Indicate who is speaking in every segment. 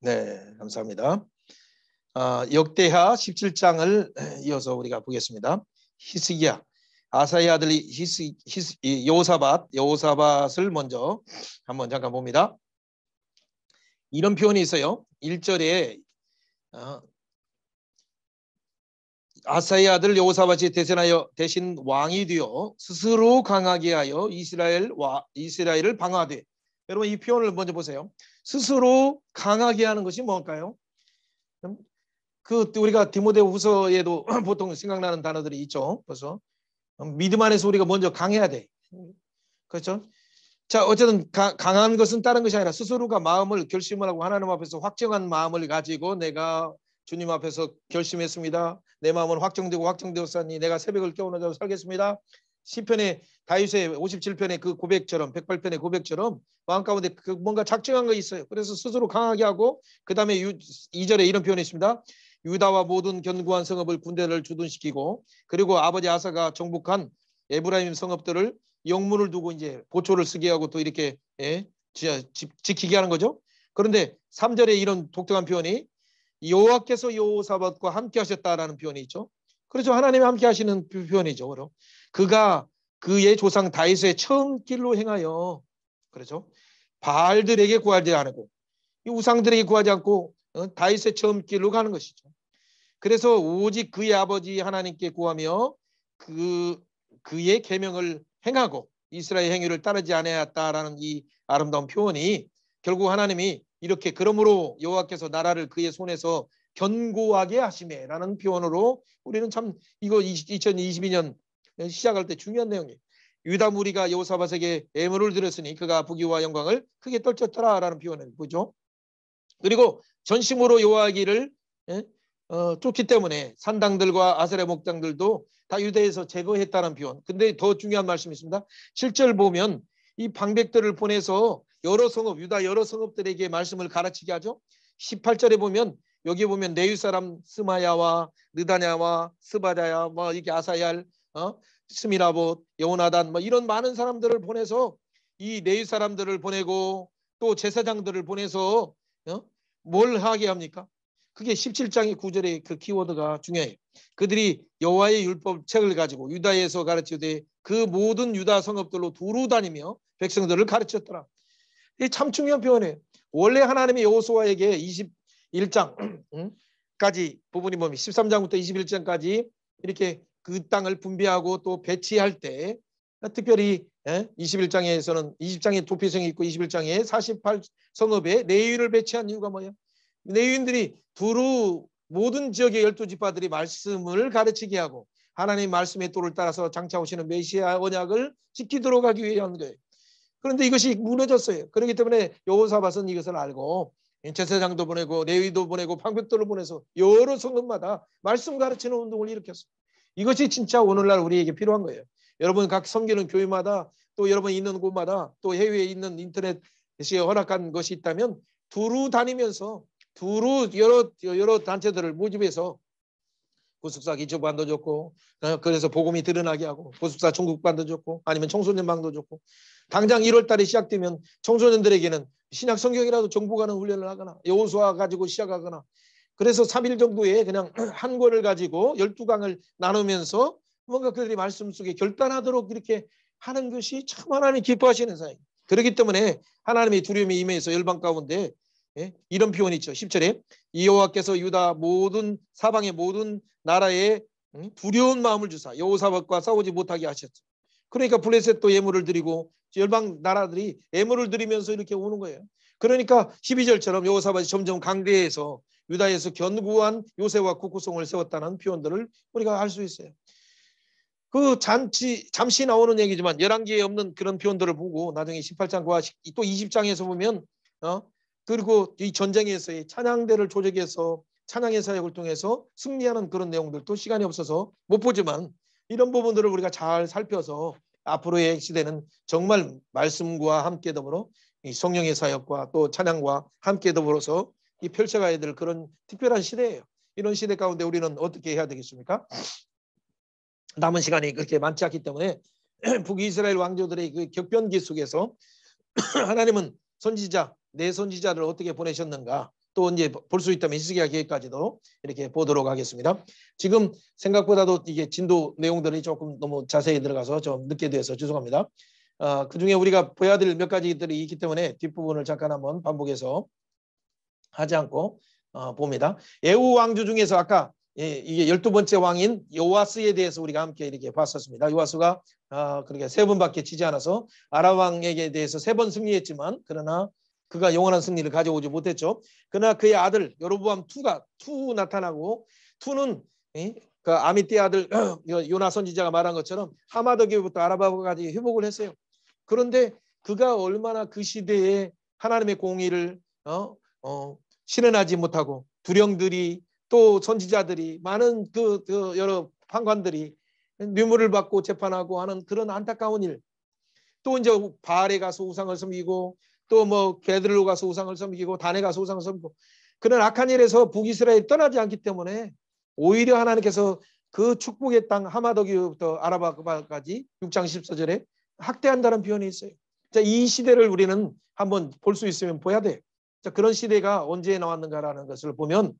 Speaker 1: 네, 감사합니다. 역대하 17장을 이어서 우리가 보겠습니다. 히스기야, 아사야 아들 여호사밧을 먼저 한번 잠깐 봅니다. 이런 표현이 있어요. 1절에 아사야 아들 여호사밧이 대신 왕이 되어 스스로 강하게 하여 이스라엘을 방어하되. 여러분 이 표현을 먼저 보세요. 스스로 강하게 하는 것이 뭘까요? 우리가 디모데후서에도 보통 생각나는 단어들이 있죠. 그래서 믿음 안에서 우리가 먼저 강해야 돼. 그렇죠? 자, 어쨌든 강한 것은 다른 것이 아니라 스스로가 마음을 결심을 하고 하나님 앞에서 확정한 마음을 가지고 내가 주님 앞에서 결심했습니다. 내 마음은 확정되었사니 내가 새벽을 깨우는 자로 살겠습니다. 시편의 다윗의 57편의 그 고백처럼 108편의 고백처럼 마음 가운데 뭔가 작정한 거 있어요. 그래서 스스로 강하게 하고 그 다음에 2절에 이런 표현이 있습니다. 유다와 모든 견고한 성읍을 군대를 주둔시키고 그리고 아버지 아사가 정복한 에브라임 성읍들을 영문을 두고 이제 보초를 쓰게 하고 또 이렇게 지키게 하는 거죠. 그런데 3절에 이런 독특한 표현이 여호와께서 여호사밧과 함께 하셨다라는 표현이 있죠. 그렇죠. 하나님이 함께 하시는 표현이죠. 그럼 그가 그의 조상 다윗의 처음 길로 행하여 그렇죠. 바알들에게 구하지 않고 이 우상들에게 구하지 않고 다윗의 처음 길로 가는 것이죠. 그래서 오직 그의 아버지 하나님께 구하며 그의 계명을 행하고 이스라엘 행위를 따르지 아니하였다라는 이 아름다운 표현이 결국 하나님이 이렇게 그러므로 여호와께서 나라를 그의 손에서 견고하게 하시매라는 표현으로 우리는 참 이거 2022년 시작할 때 중요한 내용이에요. 유다 무리가 여호사밧에게 애물을 들었으니 그가 부귀와 영광을 크게 떨쳤더라라는 표현을 보죠. 그리고 전심으로 여호와기를 쫓기 때문에 산당들과 아세라 목장들도 다 유대에서 제거했다는 표현. 근데 더 중요한 말씀이 있습니다. 7절 보면 이 방백들을 보내서 유다 여러 성읍들에게 말씀을 가르치게 하죠. 18절에 보면 여기 보면 네위 사람 스마야와 느다냐와 스바자야 이게 아사얄 스미라봇 여호나단 이런 많은 사람들을 보내서 이 네위 사람들을 보내고 또 제사장들을 보내서 뭘 하게 합니까? 그게 17장의 9절의 그 키워드가 중요해요. 그들이 여호와의 율법책을 가지고 유다에서 가르치되 그 모든 유다 성읍들로 두루 다니며 백성들을 가르쳤더라. 이게 참 중요한 표현이에요. 원래 하나님이 여호수아에게 21장까지 부분이 보면 13장부터 21장까지 이렇게 그 땅을 분배하고 또 배치할 때 특별히 21장에서는 20장에 도피성이 있고 21장에 48성읍에 레위인을 배치한 이유가 뭐예요? 레위인들이 두루 모든 지역의 12지파들이 말씀을 가르치게 하고 하나님의 말씀의 도를 따라서 장차 오시는 메시아 언약을 지키도록 하기 위한 거예요. 그런데 이것이 무너졌어요. 그렇기 때문에 여호사밧은 이것을 알고 제사장도 보내고 레위도 보내고 방백들을 보내서 여러 성읍마다 말씀 가르치는 운동을 일으켰어요. 이것이 진짜 오늘날 우리에게 필요한 거예요. 여러분 각 섬기는 교회마다 또 여러분 있는 곳마다 또 해외에 있는 인터넷이 허락한 것이 있다면 두루 다니면서 두루 여러 단체들을 모집해서 구숙사 기초반도 좋고 그래서 복음이 드러나게 하고 구숙사 중국반도 좋고 아니면 청소년방도 좋고 당장 1월 달에 시작되면 청소년들에게는 신약 성경이라도 정복하는 훈련을 하거나 여호수아 가지고 시작하거나 그래서 3일 정도에 그냥 한 권을 가지고 12강을 나누면서 뭔가 그들이 말씀 속에 결단하도록 이렇게 하는 것이 참 하나님 기뻐하시는 사이에요. 그렇기 때문에 하나님의 두려움이 임해서 열방 가운데 이런 표현이 있죠. 10절에 여호와께서 유다 모든 사방의 모든 나라에 두려운 마음을 주사 여호사밧과 싸우지 못하게 하셨죠. 그러니까 블레셋도 예물을 드리고 열방 나라들이 예물을 드리면서 이렇게 오는 거예요. 그러니까 12절처럼 여호사밧이 점점 강대해서 유다에서 견고한 요새와 국구성을 세웠다는 표현들을 우리가 알 수 있어요. 그 잠시 나오는 얘기지만 열왕기에 없는 그런 표현들을 보고 나중에 18장과 또 20장에서 보면 그리고 이 전쟁에서의 찬양대를 조직해서 찬양의 사역을 통해서 승리하는 그런 내용들도 시간이 없어서 못 보지만 이런 부분들을 우리가 잘 살펴서 앞으로의 시대는 정말 말씀과 함께 더불어 이 성령의 사역과 또 찬양과 함께 더불어서 이 펼쳐가야 될 그런 특별한 시대예요. 이런 시대 가운데 우리는 어떻게 해야 되겠습니까? 남은 시간이 그렇게 많지 않기 때문에 북이스라엘 왕조들의 그 격변기 속에서 하나님은 내 선지자를 어떻게 보내셨는가, 또 이제 볼 수 있다면 히스기야 기회까지도 이렇게 보도록 하겠습니다. 지금 생각보다도 이게 진도 내용들이 조금 너무 자세히 들어가서 좀 늦게 돼서 죄송합니다. 그중에 우리가 보아야 될 몇 가지들이 있기 때문에 뒷부분을 잠깐 한번 반복해서 하지 않고 봅니다. 예후 왕조 중에서 아까 이게 12번째 왕인 요아스에 대해서 우리가 함께 이렇게 봤었습니다. 요아스가 그렇게 3번밖에 치지 않아서 아람 왕에게 대해서 3번 승리했지만 그러나 그가 영원한 승리를 가져오지 못했죠. 그러나 그의 아들 여로보암 2가 나타나고 2는 그 아미띠 아들 요나 선지자가 말한 것처럼 하마더기부터 아라바까지 회복을 했어요. 그런데 그가 얼마나 그 시대에 하나님의 공의를 실현하지 못하고 두령들이 또 선지자들이 많은 그 여러 판관들이 뇌물을 받고 재판하고 하는 그런 안타까운 일. 또 이제 바알에 가서 우상을 섬기고 또 뭐 베들로 가서 우상을 섬기고 단에 가서 우상을 섬기고 그런 악한 일에서 북이스라엘이 떠나지 않기 때문에 오히려 하나님께서 그 축복의 땅 하마더기부터 아라바까지 6장 14절에 학대한다는 표현이 있어요. 자, 이 시대를 우리는 한번 볼 수 있으면 봐야 돼. 자, 그런 시대가 언제 나왔는가라는 것을 보면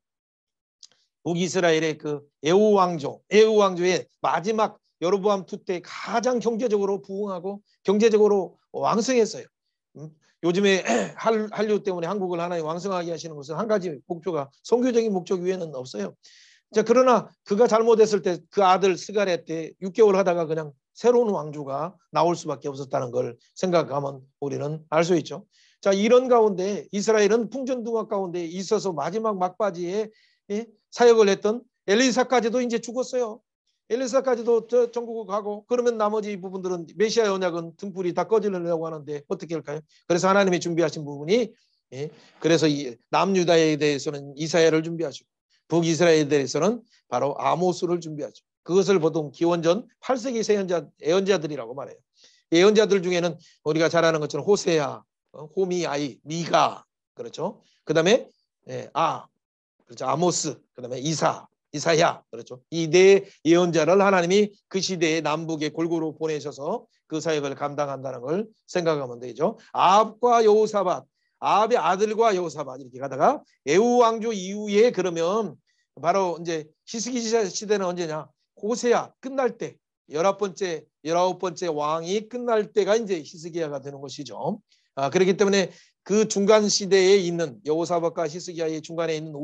Speaker 1: 북이스라엘의 그 예후 왕조의 마지막 여로보암 2 때 가장 경제적으로 부흥하고 경제적으로 왕성했어요. 요즘에 한류 때문에 한국을 하나님 왕성하게 하시는 것은 한 가지 목표가 선교적인 목적 외에는 없어요. 자, 그러나 그가 잘못했을 때 그 아들 스가랴 때 6개월 하다가 그냥 새로운 왕조가 나올 수밖에 없었다는 걸 생각하면 우리는 알 수 있죠. 자, 이런 가운데 이스라엘은 풍전등화 가운데 있어서 마지막 막바지에 사역을 했던 엘리사까지도 이제 죽었어요. 엘리사까지도 전국을 가고 그러면 나머지 부분들은 메시아 언약은 등불이 다 꺼지려고 하는데 어떻게 할까요? 그래서 하나님이 준비하신 부분이 그래서 이 남유다에 대해서는 이사야를 준비하시고 북이스라엘에 대해서는 바로 아모스를 준비하죠. 그것을 보통 기원전 8세기 예언자들이라고 말해요. 예언자들 중에는 우리가 잘 아는 것처럼 호세아, 호미아이, 미가 그렇죠. 그다음에 그렇죠. 아모스, 그다음에 이사야 그렇죠. 이 네 예언자를 하나님이 그 시대에 남북에 골고루 보내셔서 그 사역을 감당한다는 걸 생각하면 되죠. 아합과 여호사밧, 아합의 아들과 여호사밧 이렇게 가다가 예후 왕조 이후에 그러면 바로 이제 히스기 시대는 언제냐? 호세아 끝날 때 19번째 왕이 끝날 때가 이제 히스기야가 되는 것이죠. 그렇기 때문에 그 중간 시대에 있는 여호사밧과 히스기야의 중간에 있는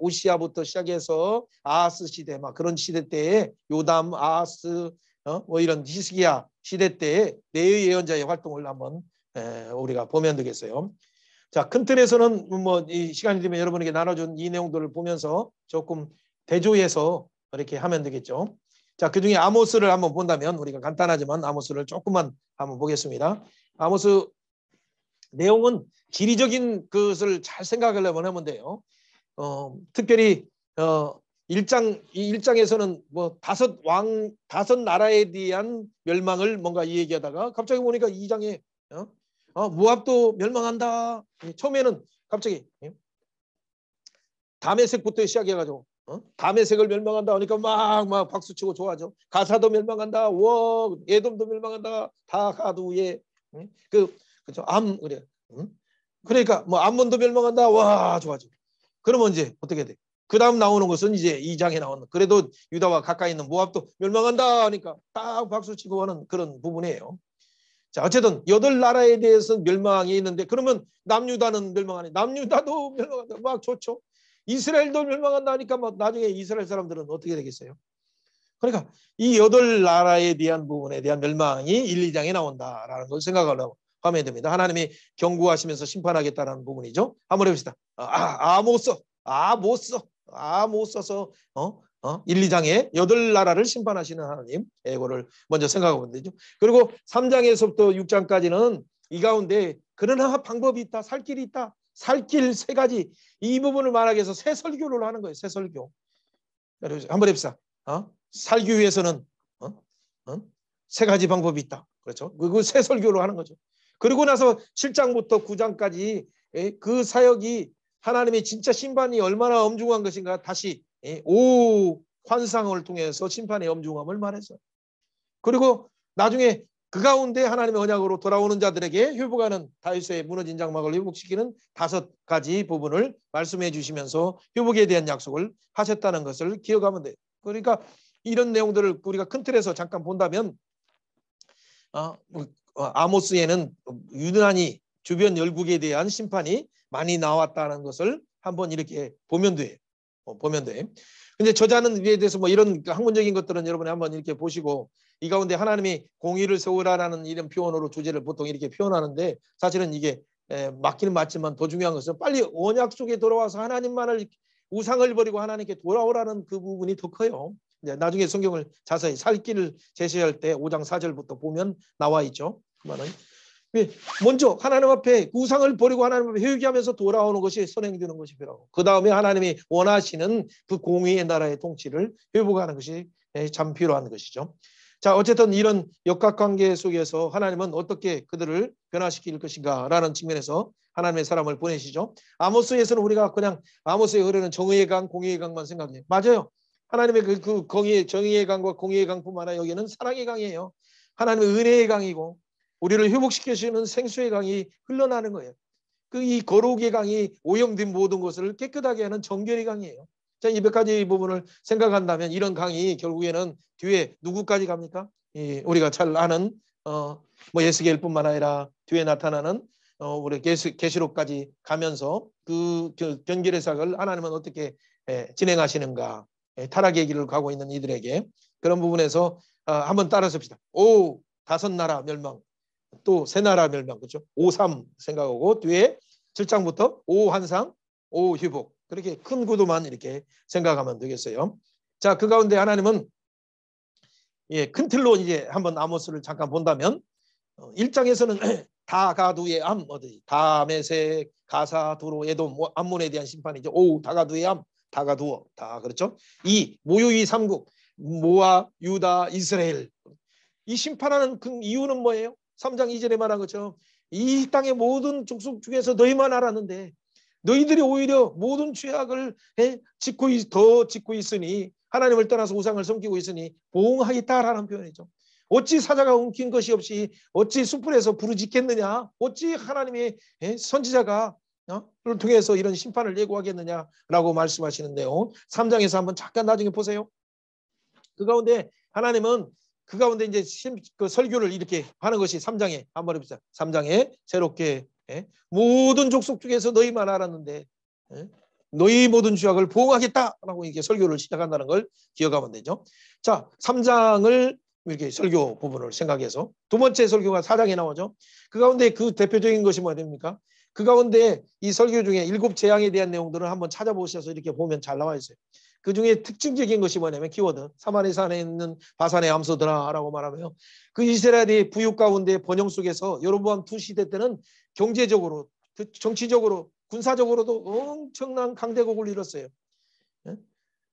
Speaker 1: 우시야부터 시작해서 아하스 시대 막 그런 시대 때에 요담, 아하스 뭐 이런 히스기야 시대 때에 네 예언자의 활동을 한번 우리가 보면 되겠어요. 자, 큰 틀에서는 뭐 이 시간이 되면 여러분에게 나눠준 이 내용들을 보면서 조금 대조해서 이렇게 하면 되겠죠. 자, 그중에 아모스를 한번 본다면 우리가 간단하지만 아모스를 조금만 한번 보겠습니다. 아모스 내용은 지리적인 것을 잘 생각하려면 하면 돼요. 특별히 1장에서는 뭐 다섯 나라에 대한 멸망을 뭔가 얘기하다가 갑자기 보니까 2장에 모압도 멸망한다. 처음에는 갑자기 다메섹부터 시작해가지고 다메섹을 멸망한다 하니까 막 박수치고 좋아하죠. 가사도 멸망한다. 와, 에돔도 멸망한다. 다 가두에 그렇죠. 그래. 그러니까 뭐 암몬도 멸망한다. 와, 좋아져. 그러면 이제 어떻게 돼? 그 다음 나오는 것은 이제 2장에 나오는 그래도 유다와 가까이 있는 모압도 멸망한다 하니까 딱 박수치고 하는 그런 부분이에요. 자, 어쨌든 8나라에 대해서 멸망이 있는데 그러면 남유다는 멸망하니 남유다도 멸망한다. 막 좋죠. 이스라엘도 멸망한다 하니까 막 나중에 이스라엘 사람들은 어떻게 되겠어요? 그러니까 이 8나라에 대한 부분에 대한 멸망이 1, 2장에 나온다라는 걸 생각하려고 하면 됩니다. 하나님이 경고하시면서 심판하겠다는 부분이죠. 한번 해봅시다. 아모스서 1, 2장에 8나라를 심판하시는 하나님 이거를 먼저 생각하면 되죠. 그리고 3장에서부터 6장까지는 이 가운데 그러나 방법이 있다. 살 길이 있다. 살 길 3가지 이 부분을 말하기 위해서 새 설교를 하는 거예요. 새 설교. 한번 해봅시다. 살기 위해서는 3가지 방법이 있다. 그렇죠. 그 새 설교를 하는 거죠. 그리고 나서 7장부터 9장까지 그 사역이 하나님의 진짜 심판이 얼마나 엄중한 것인가 다시 환상을 통해서 심판의 엄중함을 말해서 그리고 나중에 그 가운데 하나님의 언약으로 돌아오는 자들에게 회복하는 다윗의 무너진 장막을 회복시키는 5가지 부분을 말씀해 주시면서 회복에 대한 약속을 하셨다는 것을 기억하면 돼요. 그러니까 이런 내용들을 우리가 큰 틀에서 잠깐 본다면 아모스에는 유난히 주변 열국에 대한 심판이 많이 나왔다는 것을 한번 이렇게 보면 돼. 보면 돼. 근데 저자는 이에 대해서 뭐 이런 학문적인 것들은 여러분이 한번 이렇게 보시고 이 가운데 하나님이 공의를 세우라라는 이런 표현으로 주제를 보통 이렇게 표현하는데 사실은 이게 맞기는 맞지만 더 중요한 것은 빨리 언약 속에 돌아와서 하나님만을 우상을 버리고 하나님께 돌아오라는 그 부분이 더 커요. 이제 나중에 성경을 자세히 살 길을 제시할 때 5장 4절부터 보면 나와 있죠. 그만은 먼저 하나님 앞에 우상을 버리고 하나님 앞에 회개하면서 돌아오는 것이 선행되는 것이 필요하고 그 다음에 하나님이 원하시는 그 공의의 나라의 통치를 회복하는 것이 참 필요한 것이죠. 자, 어쨌든 이런 역학관계 속에서 하나님은 어떻게 그들을 변화시킬 것인가 라는 측면에서 하나님의 사람을 보내시죠. 아모스에서는 우리가 그냥 아모스에 흐르는 정의의 강, 공의의 강만 생각해요. 맞아요. 하나님의 그 정의의 강과 공의의 강뿐만 아니라 여기는 사랑의 강이에요. 하나님의 은혜의 강이고 우리를 회복시키시는 생수의 강이 흘러나는 거예요. 이 거룩의 강이 오염된 모든 것을 깨끗하게 하는 정결의 강이에요. 자, 이 몇 가지 부분을 생각한다면 이런 강이 결국에는 뒤에 누구까지 갑니까? 우리가 잘 아는 뭐 예스겔뿐만 아니라 뒤에 나타나는 우리 계시록까지 가면서 그 변결의 삭을 하나님은 어떻게 진행하시는가? 타락의 길을 가고 있는 이들에게 그런 부분에서 한번 따라섭시다. 오, 5나라 멸망. 또 세 나라 멸망, 그렇죠? 5.3 생각하고 뒤에 7장부터 5환상, 5회복 그렇게 큰 구도만 이렇게 생각하면 되겠어요. 자, 그 가운데 하나님은 큰 틀로 이제 한번 아모스를 잠깐 본다면 1장에서는 다가두의 암, 다메섹, 가사, 두로, 에돔, 암몬에 대한 심판이죠. 다가두의 암, 다가두어, 다 그렇죠. 2 모유의 3국, 모압, 유다, 이스라엘. 이 심판하는 그 이유는 뭐예요? 3장 2절에 말한 것처럼 이 땅의 모든 족속 중에서 너희만 알았는데 너희들이 오히려 모든 죄악을 더 짓고 있으니 하나님을 떠나서 우상을 섬기고 있으니 보응하겠다라는 표현이죠. 어찌 사자가 움킨 것이 없이 어찌 숯불에서 부르짖겠느냐? 어찌 하나님의 선지자가 를 통해서 이런 심판을 예고하겠느냐라고 말씀하시는데요. 3장에서 한번 잠깐 나중에 보세요. 그 가운데 하나님은 그 가운데 이제 그 설교를 이렇게 하는 것이 3장에 한번 해봅시다. 3장에 새롭게 모든 족속 중에서 너희만 알았는데 너희 모든 죄악을 보응하겠다라고 이렇게 설교를 시작한다는 걸 기억하면 되죠. 자, 3장을 이렇게 설교 부분을 생각해서 두 번째 설교가 4장에 나오죠. 그 가운데 그 대표적인 것이 뭐가 됩니까? 그 가운데 이 설교 중에 7 재앙에 대한 내용들을 한번 찾아보셔서 이렇게 보면 잘 나와 있어요. 그 중에 특징적인 것이 뭐냐면 키워드 사마리산에 있는 바산의 암소들아라고 말하며 그 이스라엘이 부육 가운데 번영 속에서 여로보암 2 시대 때는 경제적으로 정치적으로 군사적으로도 엄청난 강대국을 이뤘어요.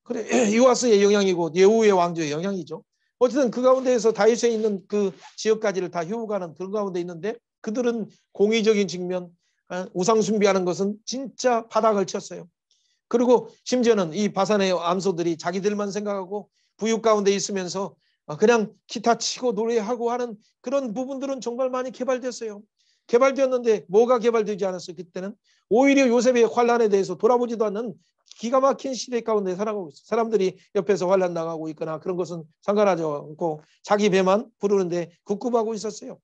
Speaker 1: 그래 요아스의 영향이고 예후의 왕조의 영향이죠. 어쨌든 그 가운데에서 다윗에 있는 그 지역까지를 다 회복하는 그런 가운데 있는데 그들은 공의적인 측면 우상 숭배하는 것은 진짜 바닥을 쳤어요. 그리고 심지어는 이 바산의 암소들이 자기들만 생각하고 부육 가운데 있으면서 그냥 기타 치고 노래하고 하는 그런 부분들은 정말 많이 개발됐어요. 개발되었는데 뭐가 개발되지 않았어요? 그때는 오히려 요셉의 환란에 대해서 돌아보지도 않는 기가 막힌 시대 가운데 살아가고 있어요. 사람들이 옆에서 환란 나가고 있거나 그런 것은 상관하지 않고 자기 배만 부르는데 국급하고 있었어요.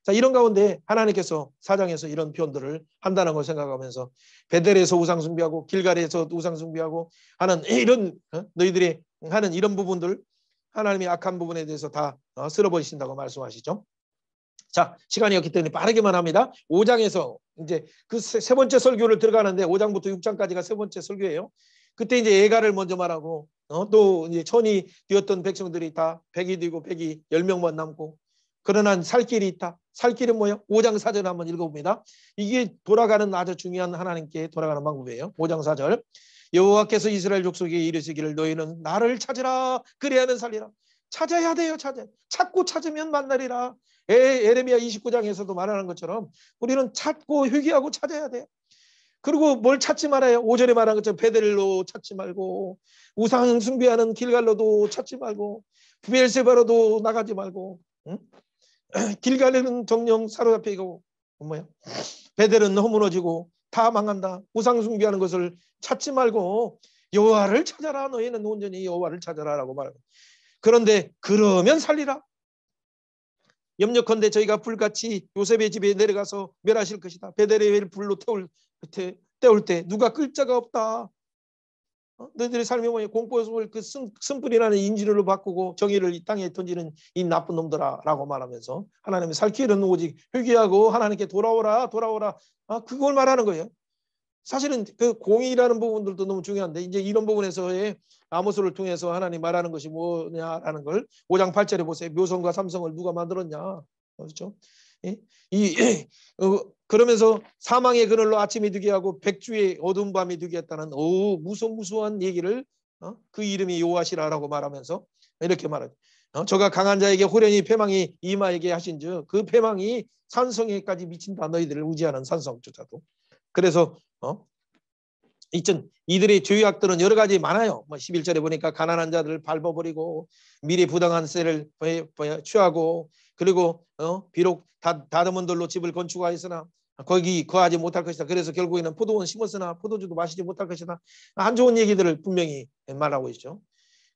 Speaker 1: 자, 이런 가운데 하나님께서 4장에서 이런 표현들을 한다는 걸 생각하면서 베델에서 우상 숭배하고 길갈에서 우상 숭배하고 하는 이런 너희들이 하는 이런 부분들 하나님이 악한 부분에 대해서 다 쓸어버리신다고 말씀하시죠. 자, 시간이 없기 때문에 빠르게만 합니다. 5장에서 이제 그 세 번째 설교를 들어가는데 5장부터 6장까지가 세 번째 설교예요. 그때 이제 애가를 먼저 말하고 또 이제 천이 되었던 백성들이 다 100이 되고 100이 10명만 남고 그러나 살 길이 있다. 살 길은 뭐예요? 5장 4절 한번 읽어봅니다. 이게 돌아가는 아주 중요한 하나님께 돌아가는 방법이에요. 5장 4절 여호와께서 이스라엘 족속에게 이르시기를 너희는 나를 찾으라 그래야는 살리라. 찾아야 돼요. 찾고 찾으면 만나리라. 에레미야 29장에서도 말하는 것처럼 우리는 찾고 회개하고 찾아야 돼요. 그리고 뭘 찾지 말아요. 5절에 말한 것처럼 베델로 찾지 말고 우상 숭배하는 길갈로도 찾지 말고 브엘세바로도 나가지 말고 길갈에는 정령 사로잡혀 있고 뭐야? 베델은 허무너지고 다 망한다. 우상 숭배하는 것을 찾지 말고 여호와를 찾아라. 너희는 온전히 여호와를 찾아라라고 말하고. 그런데 그러면 살리라. 염려컨대 저희가 불같이 요셉의 집에 내려가서 멸하실 것이다. 베델의 불로 때울 때 누가 끌 자가 없다. 너희들의 삶이 뭐냐? 공포의 그 쓴뿌리라는 인지를 바꾸고 정의를 이 땅에 던지는 이 나쁜 놈들아라고 말하면서 하나님의 살 길은 오직 회개하고 하나님께 돌아오라. 그걸 말하는 거예요. 사실은 그 공의라는 부분들도 너무 중요한데 이제 이런 부분에서의 아모스를 통해서 하나님 말하는 것이 뭐냐라는 걸 5장 8절에 보세요. 묘성과 삼성을 누가 만들었냐. 그렇죠? 그러면서 사망의 그늘로 아침이 되게 하고 백주의 어두운 밤이 되게 했다는 무소무소한 얘기를 그 이름이 여호와시라라고 말하면서 이렇게 말하죠. 저가 강한 자에게 호련히 패망이 임하에게 하신즉 그 패망이 산성에까지 미친다. 너희들을 의지하는 산성조차도. 그래서 이들의 죄악들은 여러 가지 많아요. 11절에 보니까 가난한 자들을 밟아버리고 미래 부당한 세를 취하고 그리고 비록 다듬은 돌로 집을 건축하였으나 거기 거하지 못할 것이다. 그래서 결국에는 포도원 심었으나 포도주도 마시지 못할 것이다. 안 좋은 얘기들을 분명히 말하고 있죠.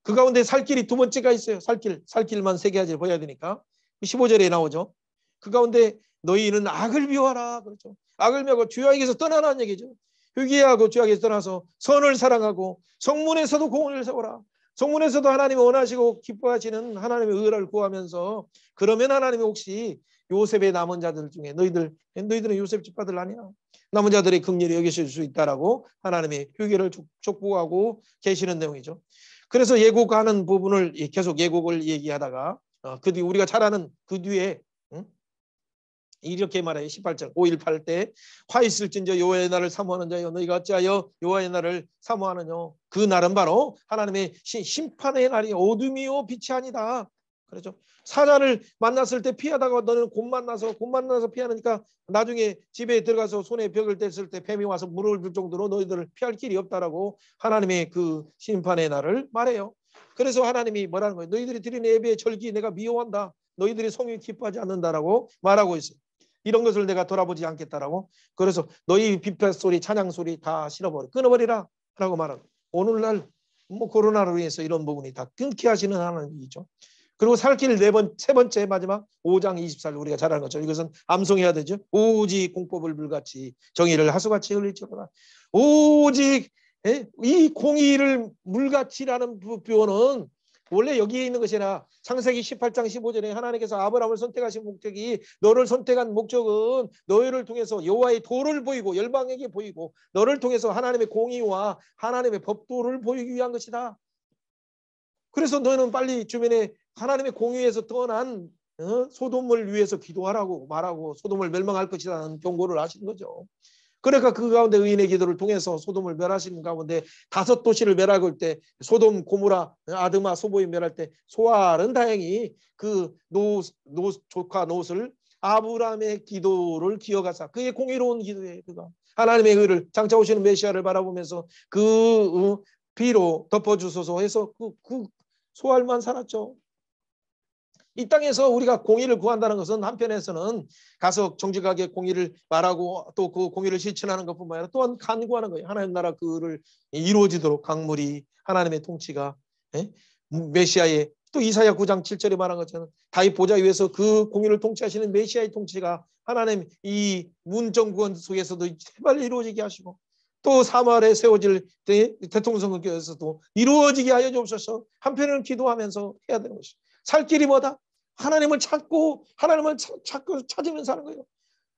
Speaker 1: 그 가운데 살 길이 두 번째가 있어요. 살 길만 세 가지 보여야 되니까 15절에 나오죠. 그 가운데 너희는 악을 미워하라. 그렇죠. 악을 미워하고 죄악에서 떠나라는 얘기죠. 회개하고 죄악에서 떠나서 선을 사랑하고 성문에서도 공의를 세워라. 성문에서도 하나님이 원하시고 기뻐하시는 하나님의 의를 구하면서 그러면 하나님이 혹시 요셉의 남은 자들 중에 너희들은 요셉 집아들 아니야. 남은 자들의 긍휼히 여기실 수 있다라고 하나님의 회개를 촉구하고 계시는 내용이죠. 그래서 예고하는 부분을 계속 예고를 얘기하다가 그 뒤 우리가 잘 아는 그 뒤에 이렇게 말해요. 18절 5.18 때 화 있을진저 여호와의 날을 사모하는 자여 너희가 어찌하여 여호와의 날을 사모하느냐. 그 날은 바로 하나님의 심판의 날이 어둠이요 빛이 아니다. 그렇죠. 사자를 만났을 때 피하다가 너는 곧 만나서 피하니까 나중에 집에 들어가서 손에 벽을 댔을 때 뱀이 와서 물을 줄 정도로 너희들을 피할 길이 없다라고 하나님의 그 심판의 날을 말해요. 그래서 하나님이 뭐라는 거예요? 너희들이 드리는 예배의 절기 내가 미워한다. 너희들이 성령이 기뻐하지 않는다라고 말하고 있어요. 이런 것을 내가 돌아보지 않겠다라고. 그래서 너희 비표 소리 찬양 소리 다 끊어버리라 라고 말하고. 오늘날 코로나로 인해서 이런 부분이 다 끊게 하시는 하나님이죠. 그리고 살길 세 번째 마지막 5장 24절 우리가 잘 아는 거죠. 이것은 암송해야 되죠. 오직 공법을 물같이 정의를 하수같이 흘릴지어다. 오직 이 공의를 물같이라는 표현은 원래 여기에 있는 것이 아니라 창세기 18장 15절에 하나님께서 아브라함을 선택하신 목적이 너를 선택한 목적은 너희를 통해서 여호와의 도를 보이고 열방에게 보이고 너를 통해서 하나님의 공의와 하나님의 법도를 보이기 위한 것이다. 그래서 너희는 빨리 주변에 하나님의 공의에서 떠난 소돔을 위해서 기도하라고 말하고 소돔을 멸망할 것이라는 경고를 하신 거죠. 그러니까 그 가운데 의인의 기도를 통해서 소돔을 멸하시는 가운데 5 도시를 멸할 때 소돔, 고모라, 아드마, 소보이 멸할 때 소알은 다행히 그 조카 롯을 아브라함의 기도를 기억하사 그의 공의로운 기도에 그가 하나님의 의를 장차 오시는 메시아를 바라보면서 그 비로 덮어주소서 해서 그 소알만 살았죠. 이 땅에서 우리가 공의를 구한다는 것은 한편에서는 가서 정직하게 공의를 말하고 또 그 공의를 실천하는 것뿐만 아니라 또한 간구하는 거예요. 하나님 나라 그를 이루어지도록 강물이 하나님의 통치가 메시아의 또 이사야 9장 7절에 말한 것처럼 다윗 보좌 위에서 그 공의를 통치하시는 메시아의 통치가 하나님 이 문정권 속에서도 제발 이루어지게 하시고 또 사마리아에 세워질 대통령 선거에서도 이루어지게 하여 주옵소서. 한편으로는 기도하면서 해야 되는 것이죠. 살 길이 뭐다? 하나님을 찾고 찾으면서 사는 거예요.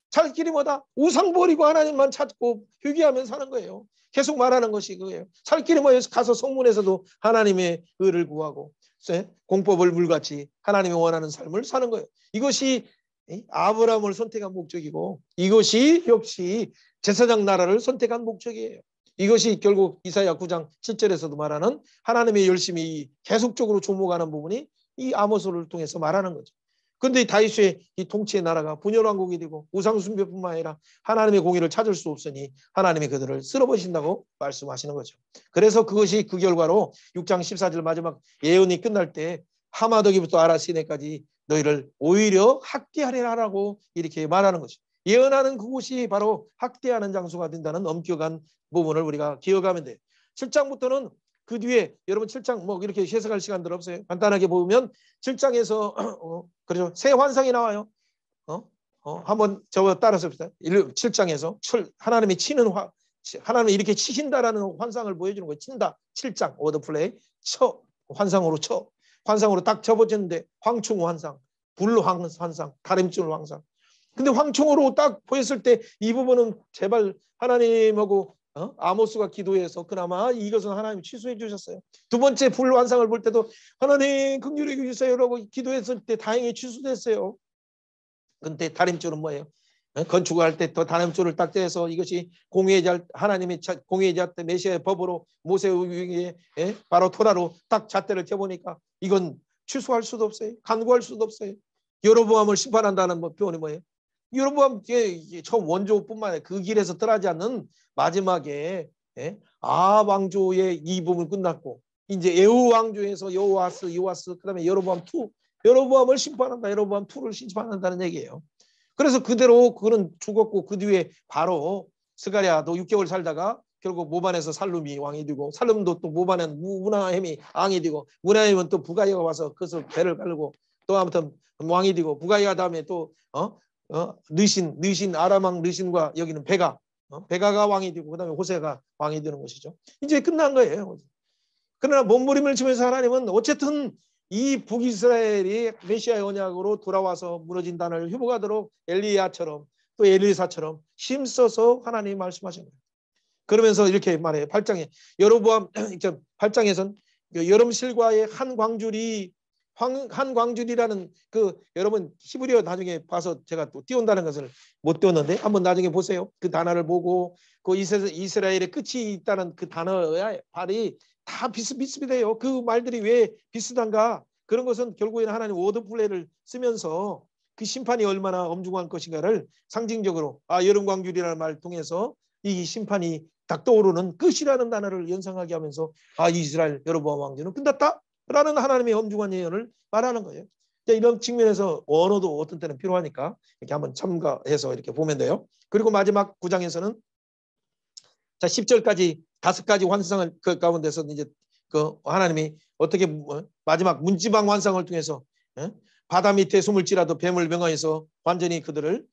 Speaker 1: 살 길이 뭐다? 우상 버리고 하나님만 찾고 회개하면서 사는 거예요. 계속 말하는 것이 그거예요. 살 길이 뭐예요? 가서 성문에서도 하나님의 의를 구하고 공법을 물같이 하나님이 원하는 삶을 사는 거예요. 이것이 아브라함을 선택한 목적이고 이것이 역시 제사장 나라를 선택한 목적이에요. 이것이 결국 이사야 9장 7절에서도 말하는 하나님의 열심히 계속적으로 조목하는 부분이 이 아모스를 통해서 말하는 거죠. 그런데 다윗의 이 통치의 나라가 분열왕국이 되고 우상숭배뿐만 아니라 하나님의 공의를 찾을 수 없으니 하나님이 그들을 쓸어버리신다고 말씀하시는 거죠. 그래서 그것이 그 결과로 6장 14절 마지막 예언이 끝날 때 하마더기부터 아라시네까지 너희를 오히려 학대하리라라고 이렇게 말하는 것이. 예언하는 그곳이 바로 학대하는 장소가 된다는 엄격한 부분을 우리가 기억하면 돼요. 7장부터는 그 뒤에 여러분 7장 뭐 이렇게 해석할 시간들 없어요. 간단하게 보면 7장에서 그렇죠. 새 환상이 나와요. 한번 저거 따라서 봅시다. 7장에서 하나님이 치는 하나님이 이렇게 치신다라는 환상을 보여주는 거예요. 친다. 7장 워드 플레이. 환상으로 환상으로 딱 접어졌는데 황충 환상, 불 환상, 가림줄 환상. 근데 황충으로 딱 보였을 때 이 부분은 제발 하나님하고 아모스가 기도해서 그나마 이것은 하나님 취소해 주셨어요. 두 번째 불 환상을 볼 때도 하나님 긍휼히 여기주세요라고 기도했을 때 다행히 취소됐어요. 근데 다림줄은 뭐예요? 건축할 때 더 다림줄을 딱 떼서 이것이 공회자 하나님의 공회자 때 메시아의 법으로 모세 위에 바로 토라로 딱 잣대를 켜보니까 이건 취소할 수도 없어요. 간구할 수도 없어요. 여로보암을 심판한다는 표현이 뭐예요? 여로보암 처음 원조뿐만 아니라 그 길에서 떠나지 않는 마지막에 아합 왕조의 이 부분 끝났고 이제 에우 왕조에서 요아스 그다음에 여로보암 2 여로보암을 심판한다. 여로보암 2를 심판한다는 얘기예요. 그래서 그대로 그는 죽었고 그 뒤에 바로 스가랴도 6개월 살다가 결국 모반에서 살룸이 왕이 되고 살룸도 또 모반은 무나햄이 왕이 되고 무나햄은 또 부가이가 와서 그것을 배를 갈고 또 아무튼 왕이 되고 부가이가 다음에 또 느신 아람왕 느신과 여기는 베가가 왕이 되고 그다음에 호세가 왕이 되는 것이죠. 이제 끝난 거예요. 그러나 몸부림을 치면서 하나님은 어쨌든 이 북이스라엘이 메시아의 언약으로 돌아와서 무너진 단을 회복하도록 엘리야처럼 또 엘리사처럼 힘써서 하나님이 말씀하신 거예요. 그러면서 이렇게 말해요. 8장에 여로보암 8장에선 여름실과의 한 광줄이라는 여러분 히브리어 나중에 봐서 제가 또 띄운다는 것을 못 띄웠는데 한번 나중에 보세요. 그 단어를 보고 그 이스라엘의 끝이 있다는 그 단어의 발이 다 비슷비슷해요. 그 말들이 왜 비슷한가? 그런 것은 결국에는 하나님 워드플레이를 쓰면서 그 심판이 얼마나 엄중한 것인가를 상징적으로 여름광줄이라는 말을 통해서 이 심판이 딱 떠오르는 끝이라는 단어를 연상하게 하면서 이스라엘 여로보암 왕조는 끝났다라는 하나님의 엄중한 예언을 말하는 거예요. 이런 측면에서 언어도 어떤 때는 필요하니까 이렇게 한번 첨가해서 이렇게 보면 돼요. 그리고 마지막 9장에서는 10절까지 5가지 환상을 그 가운데서 이제 하나님이 어떻게 마지막 문지방 환상을 통해서 바다 밑에 숨을지라도 뱀을 명하여서 완전히 그들을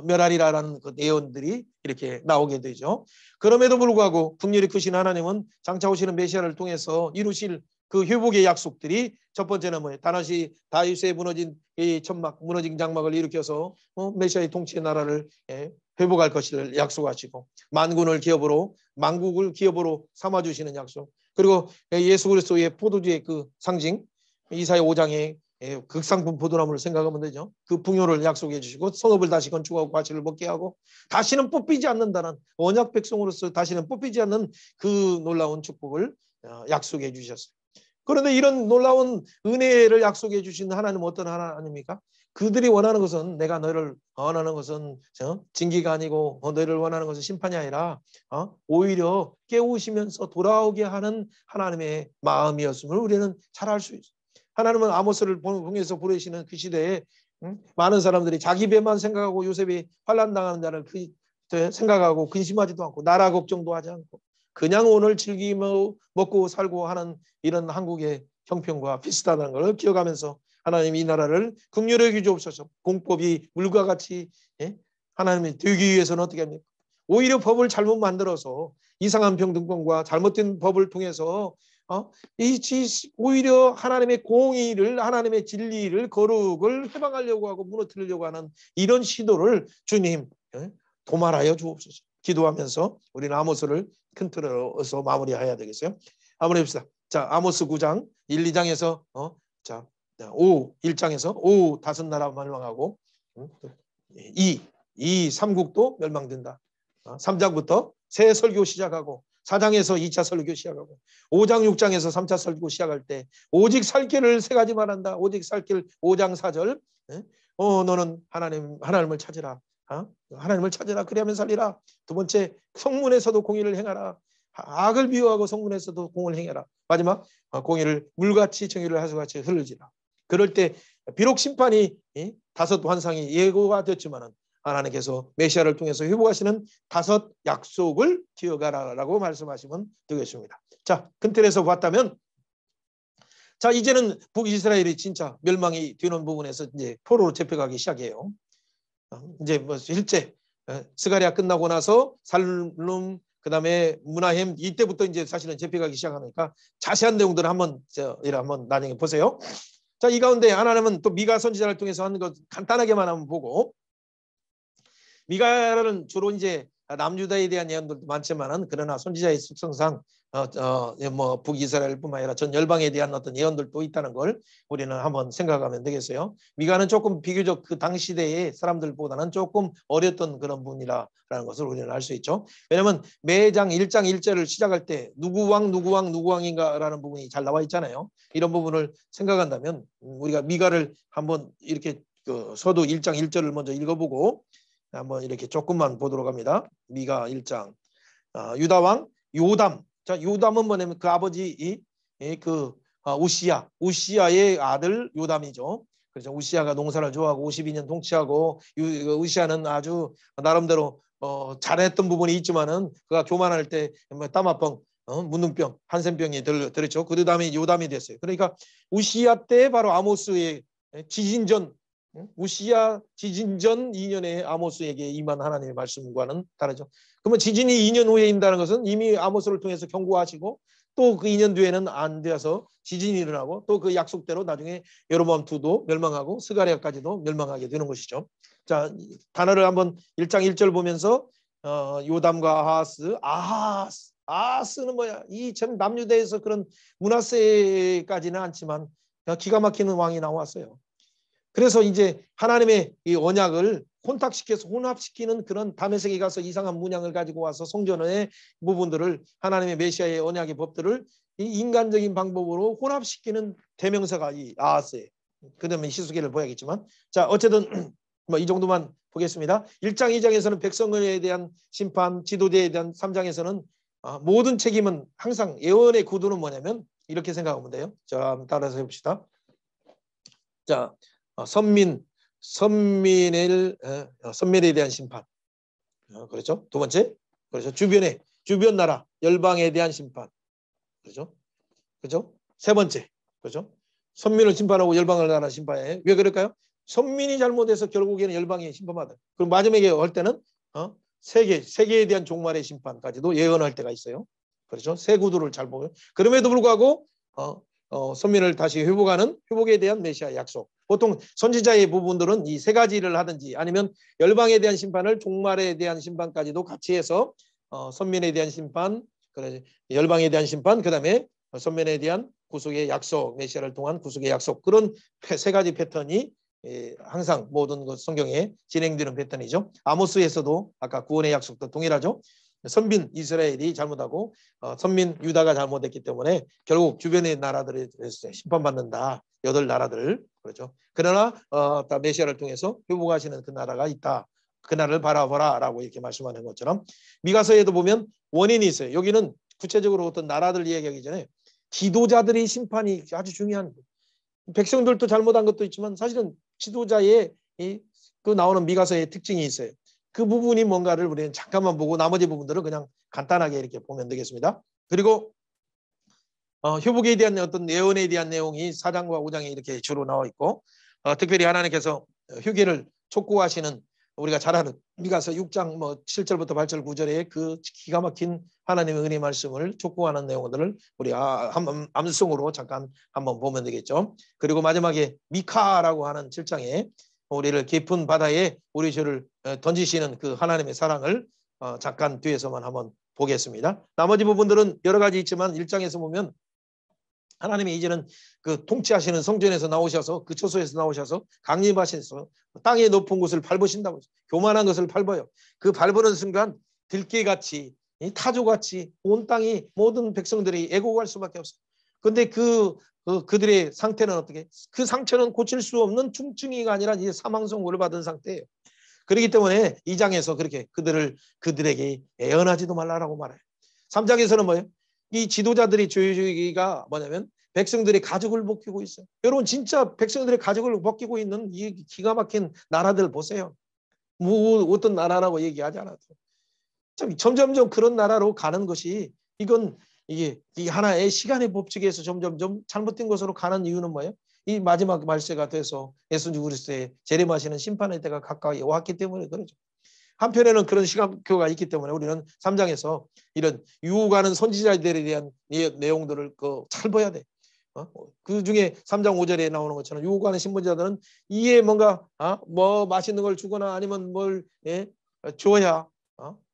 Speaker 1: 멸하리라라는 그 예언들이 이렇게 나오게 되죠. 그럼에도 불구하고 긍휼히 크신 하나님은 장차 오시는 메시아를 통해서 이루실 그 회복의 약속들이 첫 번째는 뭐예요? 다시 다윗의 무너진 이 천막, 무너진 장막을 일으켜서 메시아의 통치의 나라를 회복할 것을 약속하시고 만군을 기업으로 만국을 기업으로 삼아주시는 약속. 그리고 예수 그리스도의 포도주의 그 상징 이사야 5장에 극상품 포도나무를 생각하면 되죠. 그 풍요를 약속해 주시고 성읍을 다시 건축하고 과실을 먹게 하고 다시는 뽑히지 않는다는 언약 백성으로서 다시는 뽑히지 않는 그 놀라운 축복을 약속해 주셨어요. 그런데 이런 놀라운 은혜를 약속해 주신 하나님은 어떤 하나님입니까? 그들이 원하는 것은 내가 너를 원하는 것은 징계가 아니고 너를 원하는 것은 심판이 아니라 오히려 깨우시면서 돌아오게 하는 하나님의 마음이었음을 우리는 잘 알 수 있어요. 하나님은 아모스를 통해서 부르시는 그 시대에 많은 사람들이 자기 배만 생각하고 요셉이 환난 당하는 자를 생각하고 근심하지도 않고 나라 걱정도 하지 않고 그냥 오늘 즐기며 먹고 살고 하는 이런 한국의 형편과 비슷하다는 걸 기억하면서 하나님 이 나라를 긍휼히 여겨 주옵소서. 공법이 물과 같이 하나님이 되기 위해서는 어떻게 합니까? 오히려 법을 잘못 만들어서 이상한 평등권과 잘못된 법을 통해서 오히려 하나님의 공의를 하나님의 진리를 거룩을 해방하려고 하고 무너뜨리려고 하는 이런 시도를 주님 도말하여 주옵소서. 기도하면서 우리는 아모스를 큰 틀어서 마무리해야 되겠어요. 마무리합시다. 자, 아모스 9장 1, 2장에서 1장에서 5 나라 멸망하고 3국도 멸망된다. 3장부터 새 설교 시작하고 4장에서 2차 설교 시작하고 5장 6장에서 3차 설교 시작할 때 오직 살 길을 3가지 말한다. 오직 살 길 5장 4절 너는 하나님을 찾으라. 하나님을 찾으라. 그리하면 살리라. 두 번째 성문에서도 공의를 행하라. 악을 미워하고 성문에서도 공을 행해라. 마지막 공의를 물같이 정의를 하수같이 흐르지라. 그럴 때 비록 심판이 다섯 환상이 예고가 됐지만은 하나님께서 메시아를 통해서 회복하시는 다섯 약속을 기억하라라고 말씀하시면 되겠습니다. 자, 큰 틀에서 봤다면, 자, 이제는 북이스라엘이 진짜 멸망이 되는 부분에서 이제 포로로 잡혀가기 시작해요. 이제 뭐 실제 스가랴 끝나고 나서 살룸, 그다음에 문하햄, 이때부터 이제 사실은 잡혀가기 시작하니까 자세한 내용들을 한번 나중에 보세요. 자, 이 가운데 하나님은 또 미가 선지자를 통해서 하는 것 간단하게만 한번 보고, 미가는 주로 이제 남유다에 대한 예언들도 많지만은 그러나 선지자의 특성상 뭐 북이스라엘뿐만 아니라 전 열방에 대한 어떤 예언들도 있다는 걸 우리는 한번 생각하면 되겠어요. 미가는 조금 비교적 그 당시 시대의 사람들보다는 조금 어렸던 그런 분이라는 것을 우리는 알 수 있죠. 왜냐하면 매장 1장 1절을 시작할 때 누구 왕인가라는 부분이 잘 나와 있잖아요. 이런 부분을 생각한다면 우리가 미가를 한번 이렇게 서두 1장 1절을 먼저 읽어보고 한번 이렇게 조금만 보도록 합니다. 미가 1장. 유다 왕 요담. 자, 요담은 뭐냐면 그 아버지 우시야의 아들 요담이죠. 그래서 우시야가 농사를 좋아하고 52년 통치하고 우시야는 아주 나름대로 잘했던 부분이 있지만은 그가 교만할 때 땀아병, 문둥병, 한센병이 들었죠. 그 다음에 요담이 됐어요. 그러니까 우시야 때 바로 아모스의 지진전, 우시야 지진전 2년에 아모스에게 임한 하나님의 말씀과는 다르죠. 그러면 지진이 2년 후에 임다는 것은 이미 아모스를 통해서 경고하시고 또 그 2년 뒤에는 안 되어서 지진이 일어나고 또 그 약속대로 나중에 여로보암 2도 멸망하고 스가랴까지도 멸망하게 되는 것이죠. 자, 단어를 한번 1장 1절 보면서 요담과 아하스는 뭐야? 이 참 남유대에서 그런 므낫세까지는 않지만 기가 막히는 왕이 나왔어요. 그래서 이제 하나님의 이 언약을 혼합시키는 그런 다메섹에 가서 이상한 문양을 가지고 와서 성전의 부분들을 하나님의 메시아의 언약의 법들을 이 인간적인 방법으로 혼합시키는 대명사가 이 아하스예요. 그다음에 히스기야를 보야겠지만, 자, 어쨌든 뭐 이 정도만 보겠습니다. 1장 2장에서는 백성에 대한 심판, 지도자에 대한 3장에서는 모든 책임은 항상 예언의 구도는 뭐냐면 이렇게 생각하면 돼요. 자, 따라서 해봅시다. 자, 선민에 대한 심판. 그렇죠? 두 번째, 그렇죠? 주변 나라, 열방에 대한 심판. 그렇죠? 그렇죠? 세 번째, 그렇죠? 선민을 심판하고 열방을 나라 심판해. 왜 그럴까요? 선민이 잘못해서 결국에는 열방이 심판받아요. 그럼 마지막에 할 때는 세계에 대한 종말의 심판까지도 예언할 때가 있어요. 그렇죠? 세 구도를 잘 보면. 그럼에도 불구하고 선민을 다시 회복에 대한 메시아 약속. 보통 선지자의 부분들은 이 세 가지를 하든지 아니면 열방에 대한 심판을 종말에 대한 심판까지도 같이 해서 선민에 대한 심판, 열방에 대한 심판, 그다음에 선민에 대한 구속의 약속, 메시아를 통한 구속의 약속, 그런 세 가지 패턴이 항상 모든 것 성경에 진행되는 패턴이죠. 아모스에서도 아까 구원의 약속도 동일하죠. 선민 이스라엘이 잘못하고 선민 유다가 잘못했기 때문에 결국 주변의 나라들에 대해서 심판받는다. 8나라들, 그렇죠. 그러나 메시아를 통해서 회복하시는 그 나라가 있다. 그 나라를 바라보라라고 이렇게 말씀하는 것처럼 미가서에도 보면 원인이 있어요. 여기는 구체적으로 어떤 나라들 이야기하기 전에 지도자들의 심판이 아주 중요한 거예요. 백성들도 잘못한 것도 있지만 사실은 지도자의 그 나오는 미가서의 특징이 있어요. 그 부분이 뭔가를 우리는 잠깐만 보고 나머지 부분들을 그냥 간단하게 이렇게 보면 되겠습니다. 그리고 회복에 대한 어떤 예언에 대한 내용이 4장과 5장에 이렇게 주로 나와 있고 특별히 하나님께서 휴게를 촉구하시는 우리가 잘 아는 미가서 6장 7절부터 8절 9절에 그 기가 막힌 하나님의 은혜 말씀을 촉구하는 내용들을 우리가 한번 암송으로 잠깐 한번 보면 되겠죠. 그리고 마지막에 미카라고 하는 7장에 우리를 깊은 바다에 우리 죄를 던지시는 그 하나님의 사랑을 잠깐 뒤에서만 한번 보겠습니다. 나머지 부분들은 여러 가지 있지만 1장에서 보면 하나님이 이제는 그 통치하시는 성전에서 나오셔서 그 처소에서 나오셔서 강림하셔서 땅의 높은 곳을 밟으신다고. 교만한 것을 밟아요. 그 밟는 순간 들깨같이 타조같이 온 땅이 모든 백성들이 애곡할 수밖에 없어요. 그런데 그들의 상태는 어떻게? 그 상처는 고칠 수 없는 중증이가 아니라 이제 사망 선고를 받은 상태예요. 그렇기 때문에 2장에서 그렇게 그들에게 애언하지도 말라라고 말해요. 3장에서는 뭐예요? 이 지도자들이 주의가 뭐냐면 백성들의 가죽을 벗기고 있어요. 여러분 진짜 백성들의 가죽을 벗기고 있는 이 기가 막힌 나라들 보세요. 뭐 어떤 나라라고 얘기하지 않아도 점점점 그런 나라로 가는 것이 이건 이게 하나의 시간의 법칙에서 점점점 잘못된 것으로 가는 이유는 뭐예요? 이 마지막 말세가 돼서 예수님 그리스도의 재림하시는 심판의 때가 가까이 왔기 때문에 그러죠. 한편에는 그런 시간표가 있기 때문에 우리는 3장에서 이런 유혹하는 선지자들에 대한 내용들을 잘 봐야 돼. 그 중에 3장 5절에 나오는 것처럼 유혹하는 신분자들은 이에 뭔가 뭐 맛있는 걸 주거나 아니면 뭘 줘야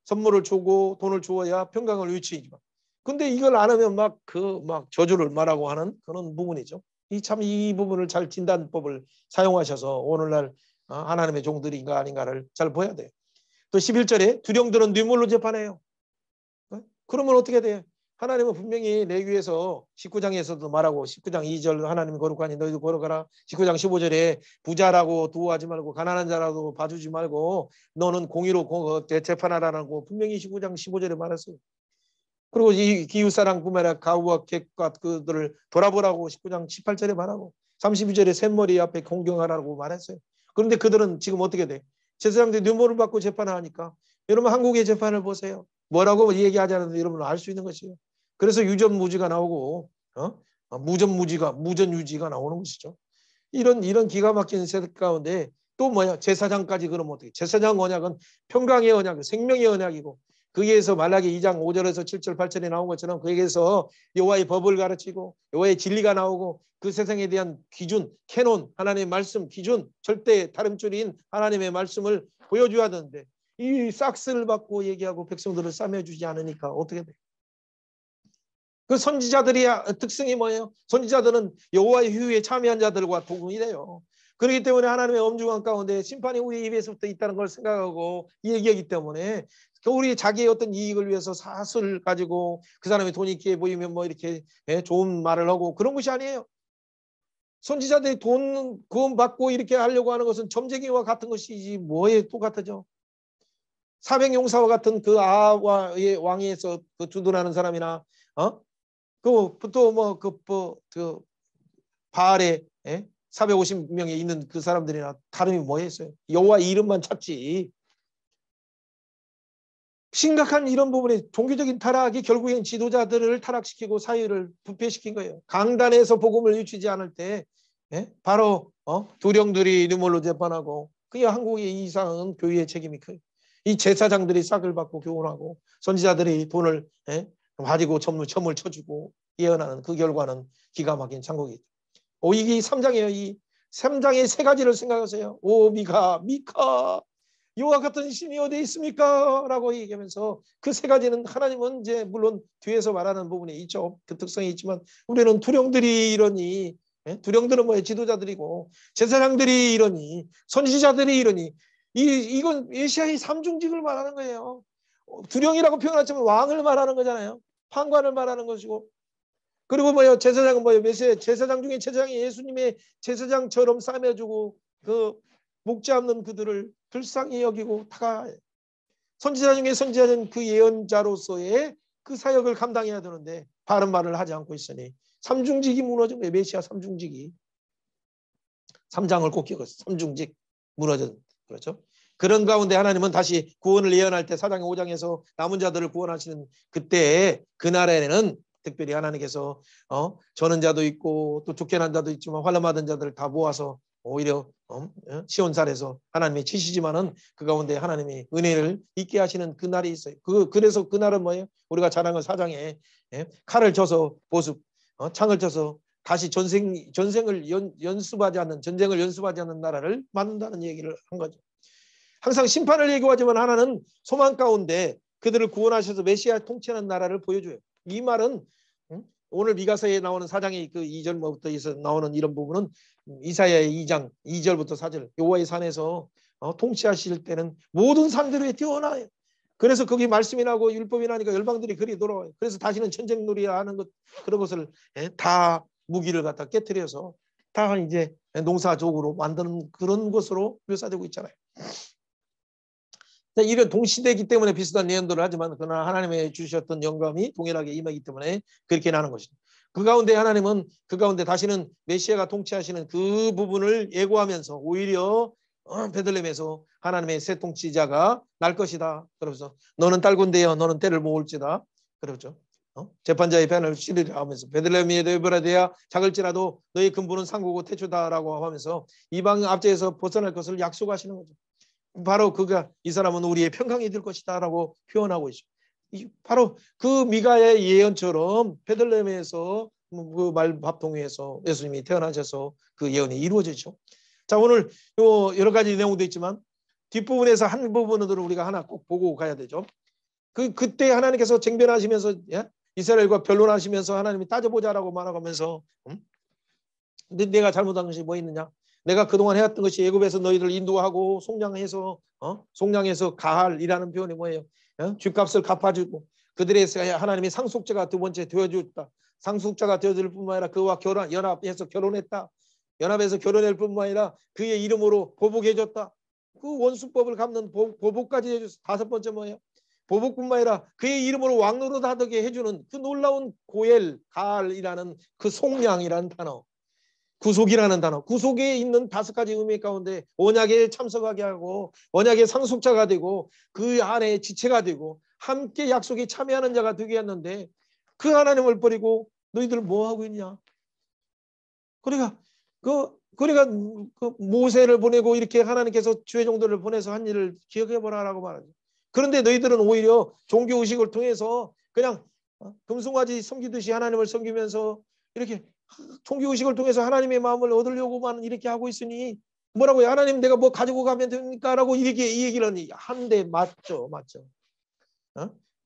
Speaker 1: 선물을 주고 돈을 주어야 평강을 위치이지만 근데 이걸 안 하면 막 저주를 말하고 하는 그런 부분이죠. 이 부분을 잘 진단법을 사용하셔서 오늘날 하나님의 종들인가 아닌가를 잘 봐야 돼요. 또 11절에 두령들은 뇌물로 재판해요. 그러면 어떻게 돼요? 하나님은 분명히 레위기에서 19장에서도 말하고 19장 2절 하나님이 거룩하니 너희도 거룩하라. 19장 15절에 부자라고 두어하지 말고 가난한 자라도 봐주지 말고 너는 공의로 재판하라고 분명히 19장 15절에 말했어요. 그리고 이 이웃사랑뿐만 아니라 가우와 객과 그들을 돌아보라고 19장 18절에 말하고 32절에 샘머리 앞에 공경하라고 말했어요. 그런데 그들은 지금 어떻게 돼? 제사장들이 뇌물을 받고 재판하니까 여러분 한국의 재판을 보세요. 뭐라고 얘기하지 않아도 여러분은 알 수 있는 것이에요. 그래서 유전무지가 나오고 무전유지가 나오는 것이죠. 이런 기가 막힌 세대 가운데 또 뭐야? 제사장까지 그러면 어떻게? 제사장 언약은 평강의 언약, 생명의 언약이고 거기에서 말라기 2장 5절에서 7절 8절에 나온 것처럼 거기에서 여호와의 법을 가르치고 여호와의 진리가 나오고 그 세상에 대한 기준, 캐논, 하나님의 말씀 기준, 절대 다름줄인 하나님의 말씀을 보여줘야 되는데 이 싹스를 받고 얘기하고 백성들을 싸매주지 않으니까 어떻게 돼? 그 선지자들의 특성이 뭐예요? 선지자들은 여호와의 휴에 참여한 자들과 동일해요. 그렇기 때문에 하나님의 엄중한 가운데 심판이 우리 입에서부터 있다는 걸 생각하고 얘기하기 때문에 우리 자기의 어떤 이익을 위해서 사슬을 가지고 그 사람이 돈이 있게 보이면 뭐 이렇게 좋은 말을 하고 그런 것이 아니에요. 선지자들이 돈 구원 받고 이렇게 하려고 하는 것은 점쟁이와 같은 것이지 뭐에 똑같아져. 사백용사와 같은 그 아와의 왕위에서 주둔하는 사람이나 그 바알에 450명에 있는 그 사람들이나 다름이 뭐였어요? 여호와 이름만 찾지. 심각한 이런 부분에 종교적인 타락이 결국엔 지도자들을 타락시키고 사회를 부패시킨 거예요. 강단에서 복음을 유치지 않을 때 바로 두령들이 뇌물로 재판하고 그게 한국의 이상은 교회의 책임이 커요. 이 제사장들이 싹을 받고 교훈하고 선지자들이 돈을 가지고 점을 쳐주고 예언하는 그 결과는 기가 막힌 창국이죠. 이게 3장이에요. 이 3장의 세 가지를 생각하세요. 오 미카 여호와 같은 신이 어디 있습니까? 라고 얘기하면서 그 세 가지는 하나님은 이제 물론 뒤에서 말하는 부분이 있죠. 그 특성이 있지만 우리는 두령들이 이러니 두령들은 뭐예요? 지도자들이고 제사장들이 이러니 선지자들이 이러니 이건 메시아의 삼중직을 말하는 거예요. 두령이라고 표현하지만 왕을 말하는 거잖아요. 판관을 말하는 것이고 그리고 뭐예요? 제사장은 뭐예요? 메시아 제사장 중에 제사장이 예수님의 제사장처럼 싸매주고 그 목자 없는 그들을 불쌍히 여기고 다가요. 선지자 중에 선지자는 그 예언자로서의 그 사역을 감당해야 되는데 바른 말을 하지 않고 있으니 삼중직이 무너진 거예요. 메시아 삼중직이. 3장을 꼭 기억하세요. 삼중직 무너진 그렇죠. 그런 가운데 하나님은 다시 구원을 예언할 때 4장 5장에서 남은 자들을 구원하시는 그때 그날에는 특별히 하나님께서 저는 자도 있고 또 쫓겨난 자도 있지만 환난 받은 자들을 다 모아서 오히려 시온산에서 하나님이 치시지만은 그 가운데 하나님이 은혜를 있게 하시는 그 날이 있어요. 그래서 그 날은 뭐예요? 우리가 자랑한 4장에 칼을 쳐서 보습, 창을 쳐서 다시 전쟁을 연습하지 않는 나라를 만든다는 얘기를 한 거죠. 항상 심판을 얘기하지만 하나는 소망 가운데 그들을 구원하셔서 메시아 통치하는 나라를 보여줘요. 이 말은 오늘 미가서에 나오는 4장의 그 2절부터 나오는 이런 부분은 이사야의 2장 2절부터 4절 여호와의 산에서 통치하실 때는 모든 산들 위에 뛰어나요. 그래서 거기 말씀이 나고 율법이 나니까 열방들이 그리 돌아와요. 그래서 다시는 전쟁놀이야 하는 것 그런 것을 다 무기를 갖다 깨트려서 다 이제 농사적으로 만드는 그런 것으로 묘사되고 있잖아요. 자, 이런 동시대이기 때문에 비슷한 예언들을 하지만 그러나 하나님의 주셨던 영감이 동일하게 임하기 때문에 그렇게 나는 것이죠. 그 가운데 하나님은 그 가운데 다시는 메시아가 통치하시는 그 부분을 예고하면서 오히려 베들레헴에서 하나님의 새 통치자가 날 것이다. 그러면서 너는 딸군데요, 너는 때를 모을지다. 그러죠. 재판자의 편을 치르려 하면서 베들레헴에 되어야 작을지라도 너희 근본은 상고고 태초다라고 하면서 이방 압제에서 벗어날 것을 약속하시는 거죠. 바로 그가 이 사람은 우리의 평강이 될 것이다라고 표현하고 있죠. 바로 그 미가의 예언처럼 베들레헴에서 그 말밥통위에서 예수님이 태어나셔서 그 예언이 이루어지죠. 자, 오늘 여러 가지 내용도 있지만 뒷부분에서 한 부분을 우리가 하나 꼭 보고 가야 되죠. 그때 하나님께서 쟁변하시면서 이스라엘과 변론하시면서 하나님이 따져보자라고 말하면서 근데 내가 잘못한 것이 뭐 있느냐? 내가 그동안 해왔던 것이 애굽에서 너희를 인도하고 속량해서 속량해서 가할이라는 표현이 뭐예요? 죗값을 갚아주고 그들의 하나님이 상속자가 두 번째 되어줬다. 상속자가 되어줄 뿐만 아니라 그와 연합해서 결혼했다. 연합해서 결혼할 뿐만 아니라 그의 이름으로 보복해줬다. 그 원수법을 갚는 보복까지 해줬어. 다섯 번째 뭐예요? 보복뿐만 아니라 그의 이름으로 왕노릇 하게 해주는 그 놀라운 고엘, 가할이라는 그 속량이라는 단어. 구속이라는 단어. 구속에 있는 다섯 가지 의미 가운데 언약에 참석하게 하고 언약의 상속자가 되고 그 안에 지체가 되고 함께 약속에 참여하는 자가 되게 했는데 그 하나님을 버리고 너희들 뭐 하고 있냐? 그러니까 그 모세를 보내고 이렇게 하나님께서 주의 종들을 보내서 한 일을 기억해 보라라고 말하죠. 그런데 너희들은 오히려 종교 의식을 통해서 그냥 금송아지 섬기듯이 하나님을 섬기면서 이렇게 종교 의식을 통해서 하나님의 마음을 얻으려고만 이렇게 하고 있으니 뭐라고요? 하나님 내가 뭐 가지고 가면 됩니까? 라고 이렇게 이 얘기를 한데 맞죠.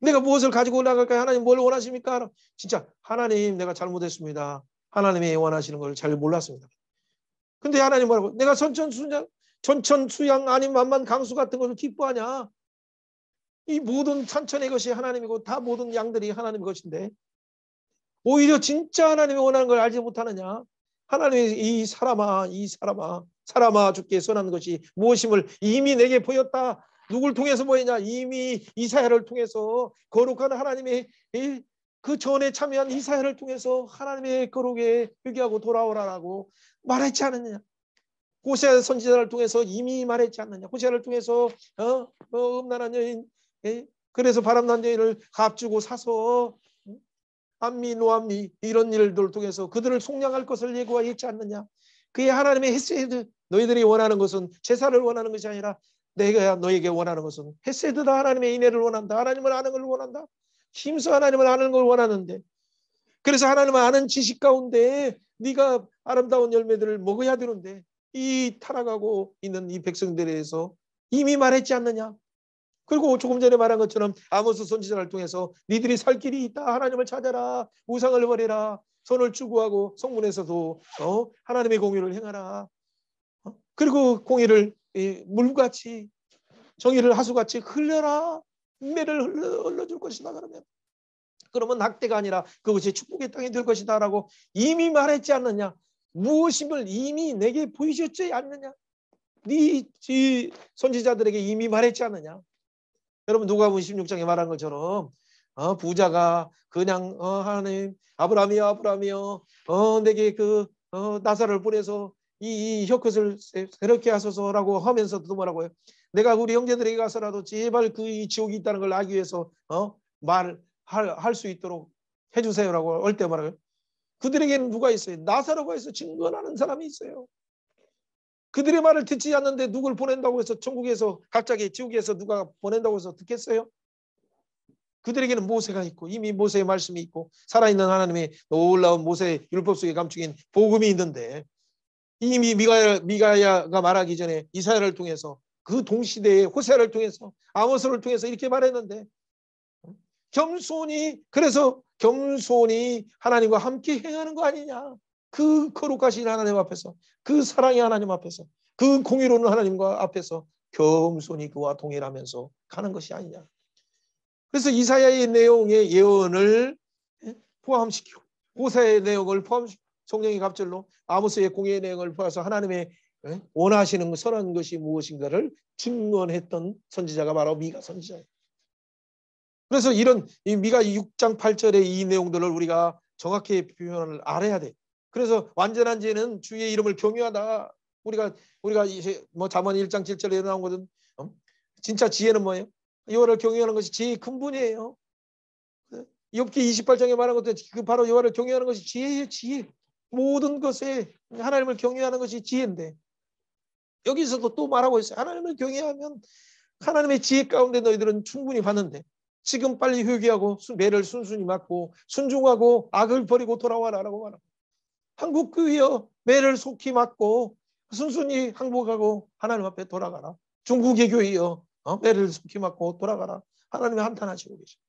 Speaker 1: 내가 무엇을 가지고 나갈까요? 하나님 뭘 원하십니까? 진짜 하나님 내가 잘못했습니다. 하나님이 원하시는 걸 잘 몰랐습니다. 근데 하나님 뭐라고? 내가 전천수양 아닌 만만 강수 같은 것을 기뻐하냐? 이 모든 산천의 것이 하나님이고 다 모든 양들이 하나님의 것인데 오히려 진짜 하나님이 원하는 걸 알지 못하느냐? 하나님이 이 사람아 주께 선한 것이 무엇임을 이미 내게 보였다. 누굴 통해서 보이냐? 이미 이사야를 통해서 거룩한 하나님의 그 전에 참여한 이사야를 통해서 하나님의 거룩에 회개하고 돌아오라라고 말했지 않느냐? 호세아 선지자를 통해서 이미 말했지 않느냐? 호세아를 통해서 음란한 여인 그래서 바람난 여인을 값주고 사서 암미 노암미 이런 일들 통해서 그들을 속량할 것을 예고하지 않느냐? 그의 하나님의 헤세드 너희들이 원하는 것은 제사를 원하는 것이 아니라 내가 너에게 원하는 것은 헤세드다. 하나님의 인애를 원한다. 하나님을 아는 걸 원한다. 힘써 하나님을 아는 걸 원하는데 그래서 하나님을 아는 지식 가운데 네가 아름다운 열매들을 먹어야 되는데 이 타락하고 있는 이 백성들에 대해서 이미 말했지 않느냐? 그리고 조금 전에 말한 것처럼 아모스 선지자를 통해서 니들이 살 길이 있다. 하나님을 찾아라. 우상을 버리라. 선을 추구하고 성문에서도 하나님의 공의를 행하라. 그리고 공의를 물같이 정의를 하수같이 흘려라. 매를 흘러줄 것이다. 그러면 낙대가 아니라 그것이 축복의 땅이 될 것이다 라고 이미 말했지 않느냐? 무엇임을 이미 내게 보이셨지 않느냐? 네 선지자들에게 이미 말했지 않느냐? 여러분 누가복음 16장에 말한 것처럼 부자가 그냥 하나님 아브라함이여 내게 그 나사를 보내서 이 혀끝을 새롭게 하소서라고 하면서도 뭐라고요? 내가 우리 형제들에게 가서라도 제발 그 지옥이 있다는 걸 알기 위해서 말할 수 있도록 해주세요라고 할 때 말하고요. 그들에게는 누가 있어요? 나사로가 있어 증거하는 사람이 있어요. 그들의 말을 듣지 않는데 누굴 보낸다고 해서 천국에서 갑자기 지옥에서 누가 보낸다고 해서 듣겠어요? 그들에게는 모세가 있고 이미 모세의 말씀이 있고 살아있는 하나님의 놀라운 모세의 율법 속에 감추긴 복음이 있는데 이미 미가야가 말하기 전에 이사야를 통해서 그 동시대의 호세아를 통해서 아모스를 통해서 이렇게 말했는데 그래서 겸손히 하나님과 함께 행하는 거 아니냐? 그 거룩하신 하나님 앞에서 그 사랑의 하나님 앞에서 그 공의로운 하나님과 앞에서 겸손히 그와 동일하면서 가는 것이 아니냐. 그래서 이사야의 내용의 예언을 포함시키고 호세아의 내용을 포함시키고 성령의 갑절로 아모스의 공의의 내용을 포함해서 하나님의 원하시는 선한 것이 무엇인가를 증언했던 선지자가 바로 미가 선지자예요. 그래서 이런 이 미가 6장 8절의 이 내용들을 우리가 정확히 표현을 알아야 돼. 그래서 완전한 지혜는 주의 이름을 경외하다. 우리가 이제 뭐 잠언 1장 7절에 나온 것은 진짜 지혜는 뭐예요? 여호와를 경외하는 것이 지혜의 근본이에요. 욥기 28장에 말한 것도 그 바로 여호와를 경외하는 것이 지혜예요. 지혜. 모든 것에 하나님을 경외하는 것이 지혜인데 여기서도 또 말하고 있어요. 하나님을 경외하면 하나님의 지혜 가운데 너희들은 충분히 받는데 지금 빨리 회개하고 매를 순순히 맡고 순종하고 악을 버리고 돌아와라라고 말합니다. 한국 교회여 매를 속히 맡고 순순히 항복하고 하나님 앞에 돌아가라. 중국의 교회여 매를 속히 맡고 돌아가라. 하나님의 한탄하시고 계십니다.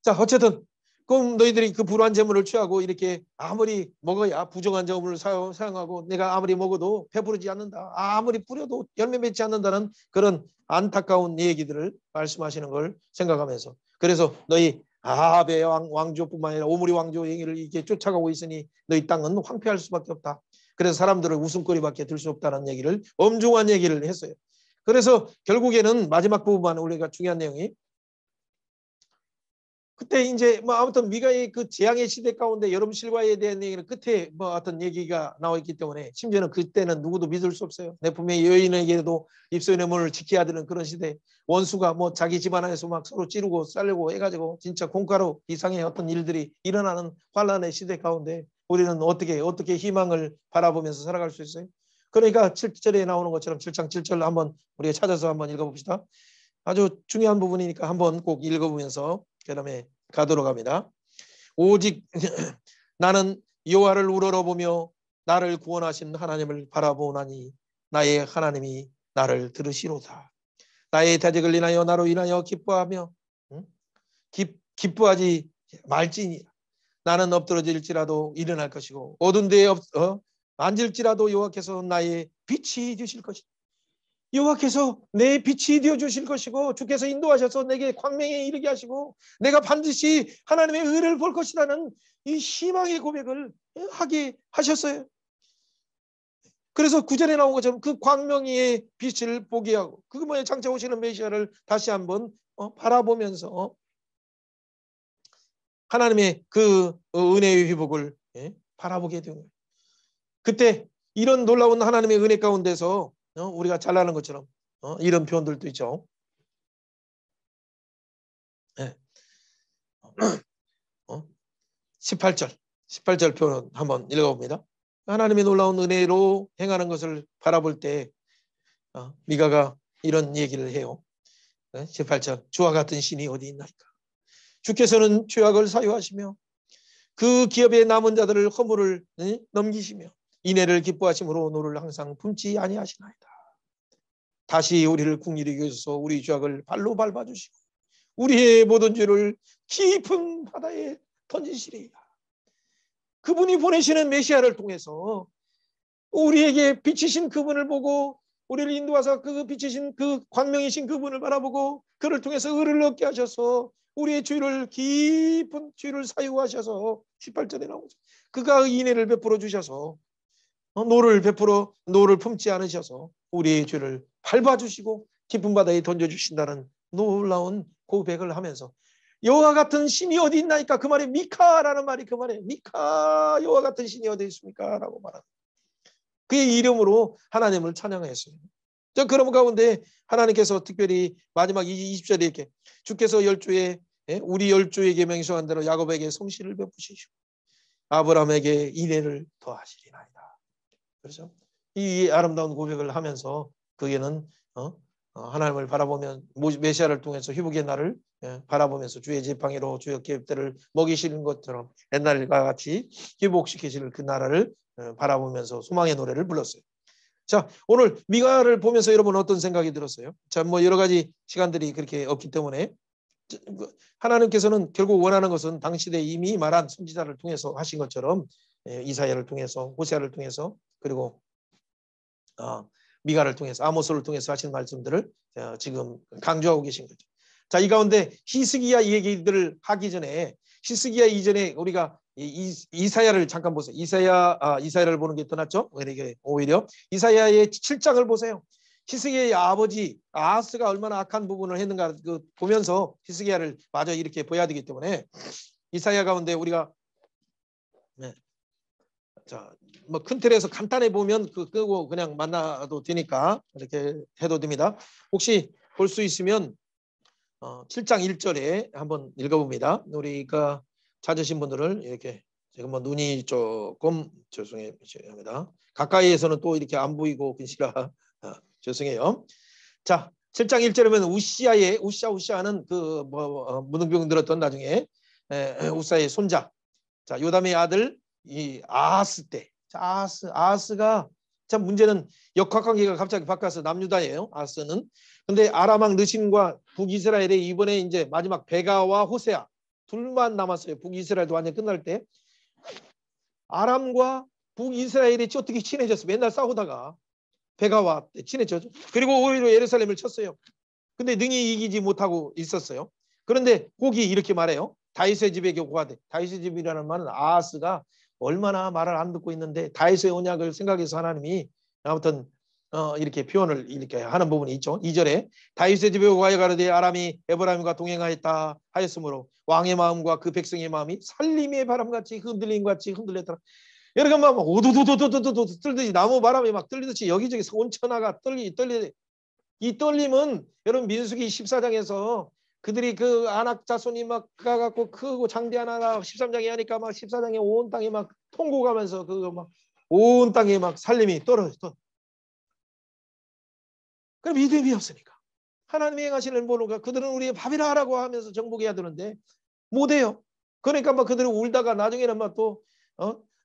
Speaker 1: 자, 어쨌든 그럼 너희들이 그 불완 제물을 취하고 이렇게 아무리 먹어야 부정한 제물을 사용하고 내가 아무리 먹어도 배부르지 않는다. 아무리 뿌려도 열매 맺지 않는다는 그런 안타까운 얘기들을 말씀하시는 걸 생각하면서 그래서 너희 아합의 왕조뿐만 아니라 오므리 왕조 행위를 이렇게 쫓아가고 있으니 너희 땅은 황폐할 수밖에 없다. 그래서 사람들을 웃음거리밖에 들 수 없다는 얘기를 엄중한 얘기를 했어요. 그래서 결국에는 마지막 부분만 우리가 중요한 내용이 그때 이제 뭐 아무튼 미가의 그 재앙의 시대 가운데 여름 실과에 대한 얘기는 끝에 뭐 어떤 얘기가 나와 있기 때문에 심지어는 그때는 누구도 믿을 수 없어요. 내 품에 여인에게도 입소의 문을 지켜야 되는 그런 시대. 원수가 뭐 자기 집안 안에서 막 서로 찌르고 쌀려고 해가지고 진짜 공가로 이상의 어떤 일들이 일어나는 환란의 시대 가운데 우리는 어떻게 희망을 바라보면서 살아갈 수 있어요? 그러니까 7절에 나오는 것처럼 7장 7절 한번 우리가 찾아서 한번 읽어봅시다. 아주 중요한 부분이니까 한번 꼭 읽어보면서 그다음에 가도록 합니다. 오직 나는 여호와를 우러러보며 나를 구원하신 하나님을 바라보나니 나의 하나님이 나를 들으시로다. 나의 대적을 인하여 나로 인하여 기뻐하며 기뻐하지 말지니라. 나는 엎드러질지라도 일어날 것이고 어두운 데에 앉을지라도 여호와께서 나의 빛이 되실 것이다. 여호와께서 내 빛이 되어 주실 것이고 주께서 인도하셔서 내게 광명에 이르게 하시고 내가 반드시 하나님의 의를 볼 것이라는 이 희망의 고백을 하게 하셨어요. 그래서 구절에 나온 것처럼 그 광명의 빛을 보게 하고 그 뭐에 장차 오시는 메시아를 다시 한번 바라보면서 하나님의 그 은혜의 회복을 바라보게 되는 거예요. 그때 이런 놀라운 하나님의 은혜 가운데서 우리가 잘 아는 것처럼 이런 표현들도 있죠. 18절 표현 한번 읽어봅니다. 하나님의 놀라운 은혜로 행하는 것을 바라볼 때 미가가 이런 얘기를 해요. 18절 주와 같은 신이 어디 있나이까. 주께서는 죄악을 사유하시며 그 기업에 남은 자들을 허물을 넘기시며 인애를 기뻐하심으로 노를 항상 품지 아니하시나이다. 다시 우리를 긍휼히 여기셔서 우리 죄악을 발로 밟아주시고 우리의 모든 죄를 깊은 바다에 던지시리이다. 그분이 보내시는 메시아를 통해서 우리에게 비치신 그분을 보고 우리를 인도하사 그 비치신 그 광명이신 그분을 바라보고 그를 통해서 의를 얻게 하셔서 우리의 죄를 깊은 죄를 사유하셔서 18절에 나오죠. 그가 인애를 베풀어 주셔서 노를 품지 않으셔서 우리의 죄를 밟아주시고 깊은 바다에 던져주신다는 놀라운 고백을 하면서 여호와 같은 신이 어디 있나이까. 그 말에 미카라는 말이 그 말에 미카 여호와 같은 신이 어디 있습니까? 라고 말합니다. 그의 이름으로 하나님을 찬양했어요. 그런 가운데 하나님께서 특별히 마지막 20절에 이렇게 주께서 우리 열조에게 명령한 대로 야곱에게 성실을 베푸시고 아브라함에게 인애를 더하시리나이다. 그렇죠? 이 아름다운 고백을 하면서 그에는 하나님을 바라보면 메시아를 통해서 회복의 날을 바라보면서 주의 지팡이로 주의 계획들을 먹이시는 것처럼 옛날과 같이 회복시키시는 그 나라를 바라보면서 소망의 노래를 불렀어요. 자, 오늘 미가를 보면서 여러분 어떤 생각이 들었어요? 자, 뭐 여러 가지 시간들이 그렇게 없기 때문에 하나님께서는 결국 원하는 것은 당시에 이미 말한 선지자를 통해서 하신 것처럼 이사야를 통해서 호세아를 통해서 그리고 미가를 통해서 아모스를 통해서 하신 말씀들을 지금 강조하고 계신 거죠. 자, 이 가운데 히스기야 얘기들을 하기 전에 히스기야 이전에 우리가 이사야를 잠깐 보세요. 이사야를 보는 게 더 낫죠? 오히려 이사야의 7장을 보세요. 히스기야의 아버지 아하스가 얼마나 악한 부분을 했는가 보면서 히스기야를 마저 이렇게 보여야 되기 때문에 이사야 가운데 우리가 자, 뭐 큰 틀에서 간단히 보면 끄고 그냥 만나도 되니까 이렇게 해도 됩니다. 혹시 볼 수 있으면 7장 1절에 한번 읽어봅니다. 우리가 찾으신 분들을 이렇게 지금 뭐 눈이 조금 죄송합니다. 가까이에서는 또 이렇게 안 보이고 계시라 죄송해요. 자, 7장 1절이면 우시아는 무능병 들었던 나중에 우사의 손자, 자 요담의 아들 이 아하스 때, 아하스가 참 문제는 역학관계가 갑자기 바뀌어서 남유다예요. 아하스는. 근데 아람 왕 르신과 북이스라엘에 이번에 이제 마지막 베가와 호세아 둘만 남았어요. 북이스라엘도 완전 끝날 때 아람과 북이스라엘이 어떻게 친해졌어요. 맨날 싸우다가 베가와 친해졌죠. 그리고 오히려 예루살렘을 쳤어요. 근데 능히 이기지 못하고 있었어요. 그런데 거기 이렇게 말해요. 다윗의 집에게 고하되, 다윗의 집이라는 말은 아하스가 얼마나 말을 안 듣고 있는데 다윗의 언약을 생각해서 하나님이 아무튼 이렇게 표현을 이렇게 하는 부분이 있죠. 2절에 다윗의 집에 고하여 가로되 아람이 에브라임과 동행하였다 하였으므로 왕의 마음과 그 백성의 마음이 살림의 바람같이 흔들림같이 흔들렸더라. 여러분 막 오도도도도도도 떨듯이 나무 바람이 막 떨리듯이 여기저기서 온천하가 떨리 이 떨림은 여러분 민수기 14장에서 그들이 그 아낙 자손이 막 가갖고 크고 장대한 나라 13장에 하니까 막 14장에 온 땅이 막 통고 가면서 그거 막 온 땅에 막 살림이 떨어져. 그럼 믿음이 없으니까 하나님이 행하시는 모르가 그들은 우리의 밥이라 하라고 하면서 정복해야 되는데 못해요. 그러니까 막 그들은 울다가 나중에는 막 또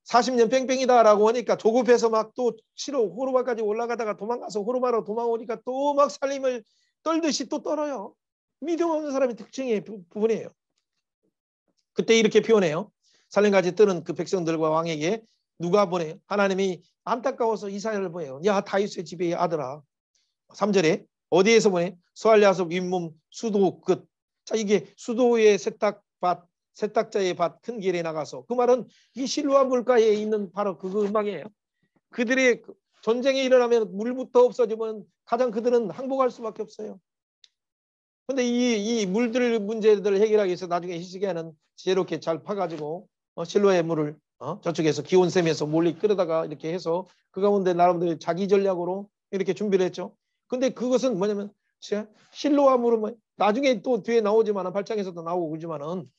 Speaker 1: 40년 뺑뺑이다라고 하니까 조급해서 막 또 치러 호르바까지 올라가다가 도망가서 호르바로 도망오니까 또 막 살림을 떨듯이 또 떨어요. 믿음 없는 사람의 특징의 부분이에요. 그때 이렇게 표현해요. 살림까지 뜨는 그 백성들과 왕에게 누가 보내요? 하나님이 안타까워서 이사야를 보내요. 야 다윗의 집의 아들아. 3절에 어디에서 보내? 수알야섭 윗몸 수도 끝. 자 이게 수도의 세탁자의 밭 큰 길에 나가서 그 말은 이 실로암 물가에 있는 바로 그 음악이에요. 그들의 전쟁이 일어나면 물부터 없어지면 가장 그들은 항복할 수밖에 없어요. 근데 이 물들 문제들을 해결하기 위해서 나중에 히스기야는 지혜롭게 잘 파가지고 실로의 물을 저쪽에서 기온샘에서 몰리 끌어다가 이렇게 해서 그 가운데 나름대로 자기 전략으로 이렇게 준비를 했죠. 근데 그것은 뭐냐면 실로암 물은 나중에 또 뒤에 나오지만은 8장에서도 나오고 그러지만은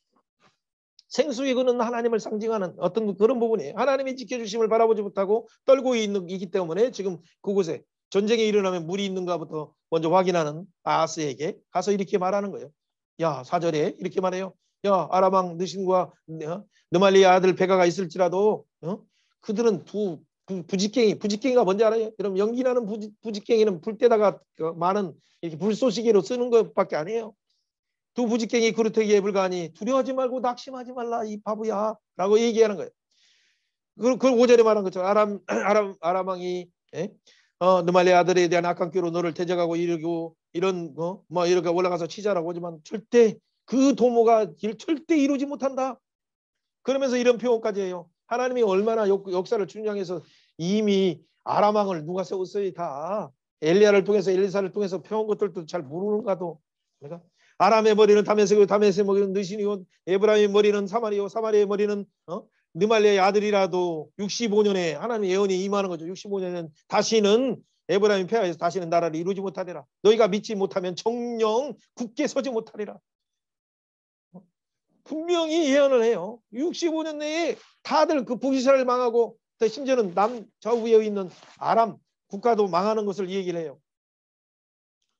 Speaker 1: 생수의 그는 하나님을 상징하는 어떤 그런 부분이에요. 하나님이 지켜주심을 바라보지 못하고 떨고 있기 때문에 지금 그곳에 전쟁이 일어나면 물이 있는가부터 먼저 확인하는 아하스에게 가서 이렇게 말하는 거예요. 야 4절에 이렇게 말해요. 야 아람 왕 느신과 느말리의 아들 베가가 있을지라도 그들은 부직갱이가 뭔지 알아요? 여러분 연기나는 부직갱이는 불 때다가 많은 이렇게 불쏘시개로 쓰는 것밖에 아니에요. 두 부직갱이 그루터기에 불과하니 두려워하지 말고 낙심하지 말라 이 바보야 라고 얘기하는 거예요. 그걸 5절에 말한 것처럼 아람 왕이 느말리의 아들에 대한 악한 꾀로 너를 대적하고 이러고 이런 이렇게 올라가서 치자라고 하지만 절대 그 도모가 절대 이루지 못한다. 그러면서 이런 표현까지 해요. 하나님이 얼마나 역사를 준양해서 이미 아람 왕을 누가 세웠어요. 다 엘리야를 통해서 엘리사를 통해서 펴온 것들도 잘 모르는가도. 그러니까 아람의 머리는 다메섹이고 다메섹의 머리는 느신이고 에브라임의 머리는 사마리요 사마리의 머리는 느말리의 아들이라도 65년에 하나님의 예언이 임하는 거죠. 65년은 다시는 에브라임 폐하에서 다시는 나라를 이루지 못하리라. 너희가 믿지 못하면 정령 굳게 서지 못하리라. 분명히 예언을 해요. 65년 내에 다들 그 북이스라엘 망하고 심지어는 남좌우에 있는 아람 국가도 망하는 것을 얘기를 해요.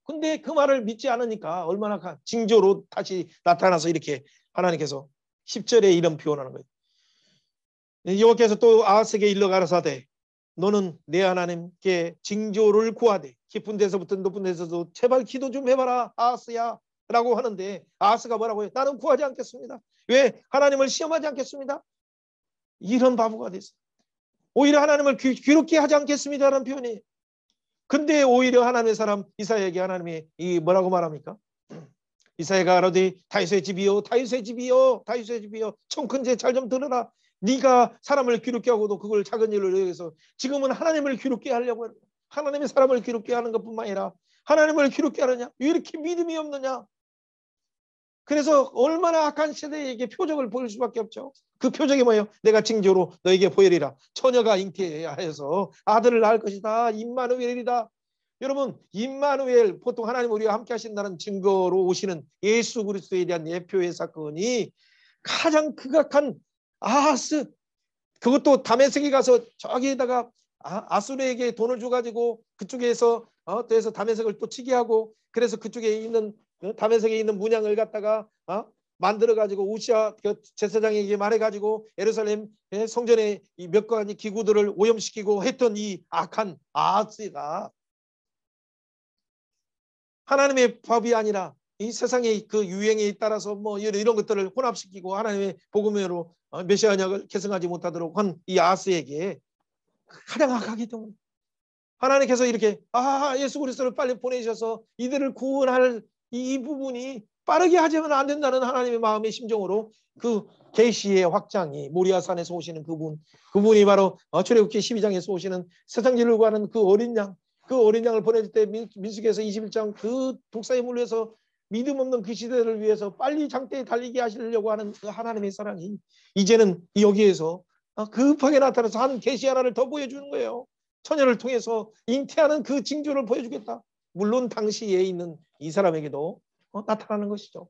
Speaker 1: 근데 그 말을 믿지 않으니까 얼마나 징조로 다시 나타나서 이렇게 하나님께서 10절에 이런 표현하는 거예요. 여호와께서 또 아하스에게 일러 가라사대 너는 내 하나님께 징조를 구하되 깊은 데서부터 높은 데서도 제발 기도 좀 해봐라 아하스야 라고 하는데 아하스가 뭐라고 해요? 나는 구하지 않겠습니다. 왜? 하나님을 시험하지 않겠습니다. 이런 바보가 됐어요. 오히려 하나님을 괴롭게 하지 않겠습니다라는 표현이에요. 근데 오히려 하나님의 사람 이사야에게 하나님이 뭐라고 말합니까? 이사야가 가로되 다윗의 집이요 다윗의 집이요 다윗의 집이요 총 큰 제 잘 좀 들으라. 네가 사람을 괴롭게 하고도 그걸 작은 일로 여기서 지금은 하나님을 괴롭게 하려고 하는 거야. 하나님의 사람을 괴롭게 하는 것뿐만 아니라 하나님을 괴롭게 하느냐? 왜 이렇게 믿음이 없느냐? 그래서 얼마나 악한 세대에게 표적을 보일 수밖에 없죠. 그 표적이 뭐예요? 내가 징조로 너에게 보이리라. 처녀가 잉태하여서 아들을 낳을 것이다. 임마누엘이다. 여러분, 임마누엘, 보통 하나님 우리와 함께 하신다는 증거로 오시는 예수 그리스도에 대한 예표의 사건이 가장 극악한 아하스, 그것도 다메섹에 가서 저기에다가 아수르에게 돈을 줘가지고 그쪽에서 또 해서 다메섹을 또 치게 하고, 그래서 그쪽에 있는 다메섹에 있는 문양을 갖다가 만들어 가지고 우시아 제사장에게 말해 가지고 예루살렘 성전의 이 몇 가지 기구들을 오염시키고 했던 이 악한 아하스가 하나님의 법이 아니라 이 세상의 그 유행에 따라서 뭐 이런 것들을 혼합시키고 하나님의 복음으로 메시아 언약을 계승하지 못하도록 한 이 아하스에게 가장 악하기 때문에 하나님께서 이렇게 예수 그리스도를 빨리 보내셔서 이들을 구원할 이 부분이 빠르게 하지만 안 된다는 하나님의 마음의 심정으로 그 계시의 확장이 모리아산에서 오시는 그분이 바로 출애굽기 12장에서 오시는 세상진을 구하는 그 어린 양, 그 어린 양을 보내줄 때 민수기에서 21장 그 독사에 물려서 믿음 없는 그 시대를 위해서 빨리 장대에 달리게 하시려고 하는 그 하나님의 사랑이 이제는 여기에서 급하게 나타나서 한 계시 하나를 더 보여주는 거예요. 처녀를 통해서 잉태하는 그 징조를 보여주겠다. 물론 당시에 있는 이 사람에게도 나타나는 것이죠.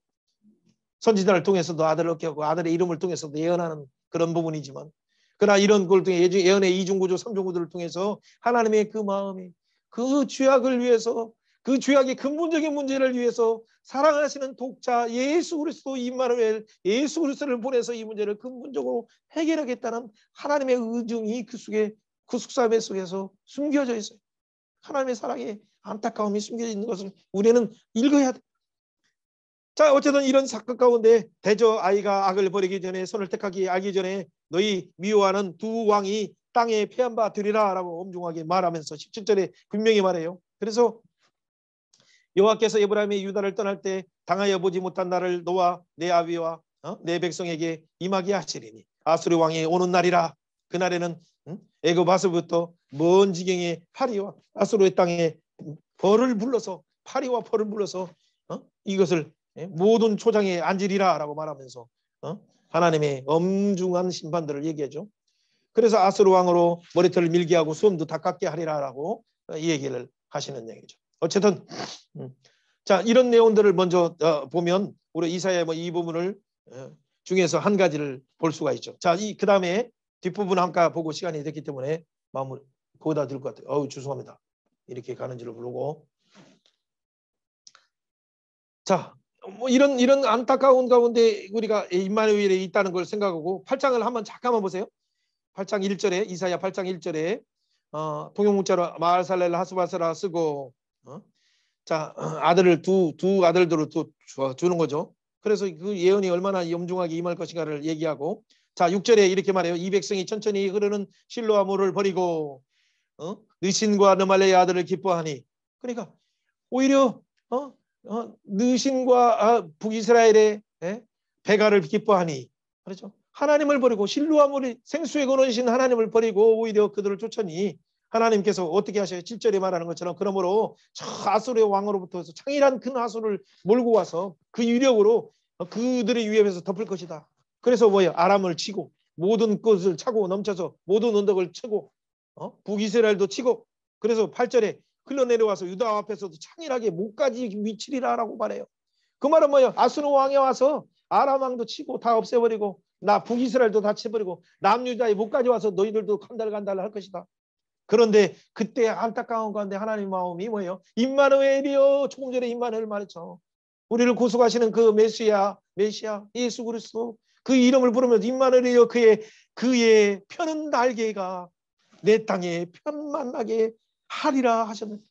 Speaker 1: 선지자를 통해서도 아들을 얻게 하고 아들의 이름을 통해서도 예언하는 그런 부분이지만, 그러나 이런 걸 통해 예언의 이중구조 삼중구조를 통해서 하나님의 그 마음이 그 죄악을 위해서, 그 죄악의 근본적인 문제를 위해서 사랑하시는 독자 예수 그리스도 임마누엘 예수 그리스도를 보내서 이 문제를 근본적으로 해결하겠다는 하나님의 의중이 그 속에, 그 속삭임 속에서 숨겨져 있어요. 하나님의 사랑의 안타까움이 숨겨져 있는 것을 우리는 읽어야 돼. 자, 어쨌든 이런 사건 가운데 대저 아이가 악을 버리기 전에 선을 택하기 알기 전에 너희 미워하는 두 왕이 땅에 패한 바 되리라 라고 엄중하게 말하면서 17절에 분명히 말해요. 그래서 여호와께서 에브라임의 유다를 떠날 때 당하여 보지 못한 나를 너와 내 아비와 내 백성에게 임하게 하시리니 아수르 왕이 오는 날이라. 그날에는 애굽 아수르부터 먼 지경의 파리와 아수르의 땅에 벌을 불러서, 파리와 벌을 불러서 이것을 모든 초장에 앉으리라 라고 말하면서 하나님의 엄중한 심판들을 얘기하죠. 그래서 아수르 왕으로 머리털을 밀게 하고 수염도 다 깎게 하리라 라고 이 얘기를 하시는 얘기죠. 어쨌든 자, 이런 내용들을 먼저 보면 우리 이사야 이 부분을 중에서 한 가지를 볼 수가 있죠. 자, 그 다음에 뒷부분 한가 보고 시간이 됐기 때문에 마무리 거기다 들 것 같아요. 죄송합니다. 이렇게 가는 줄을 모르고. 자, 이런 안타까운 가운데 우리가 임마누엘이 있다는 걸 생각하고 8장을 한번 잠깐만 보세요. 8장 1절에 이사야 8장 1절에 통용문자로 마알살렐 하스바스라 쓰고 자, 아들을 두 아들들을 또 주는 거죠. 그래서 그 예언이 얼마나 엄중하게 임할 것인가를 얘기하고, 자 6절에 이렇게 말해요. 이 백성이 천천히 흐르는 실로와 물을 버리고 느신과 느말레의 아들을 기뻐하니. 그러니까 오히려 느신과 북이스라엘의 배가를 기뻐하니, 그렇죠. 하나님을 버리고 실로와 물이 생수의 근원이신 하나님을 버리고 오히려 그들을 쫓으니 하나님께서 어떻게 하셔요? 7절에 말하는 것처럼 그러므로 저 아수르의 왕으로부터 창일한 큰 하수를 몰고 와서 그 유력으로 그들의 위협에서 덮을 것이다. 그래서 뭐예요? 아람을 치고 모든 것을 차고 넘쳐서 모든 언덕을 치고 북이스라엘도 치고, 그래서 8절에 흘러내려와서 유다 앞에서도 창일하게 목까지 미치리라 라고 말해요. 그 말은 뭐예요? 아수르 왕에 와서 아람 왕도 치고 다 없애버리고 나 북이스라엘도 다 쳐버리고 남유다의 목까지 와서 너희들도 간달 할 것이다. 그런데 그때 안타까운 가운데 하나님 마음이 뭐예요? 임마누엘이요. 조금 전에 임마누엘 말했죠. 우리를 구속하시는 그 메시아 예수 그리스도, 그 이름을 부르면서 임마누엘이요. 그의 펴는 날개가 내 땅에 편만나게 하리라 하셨는데,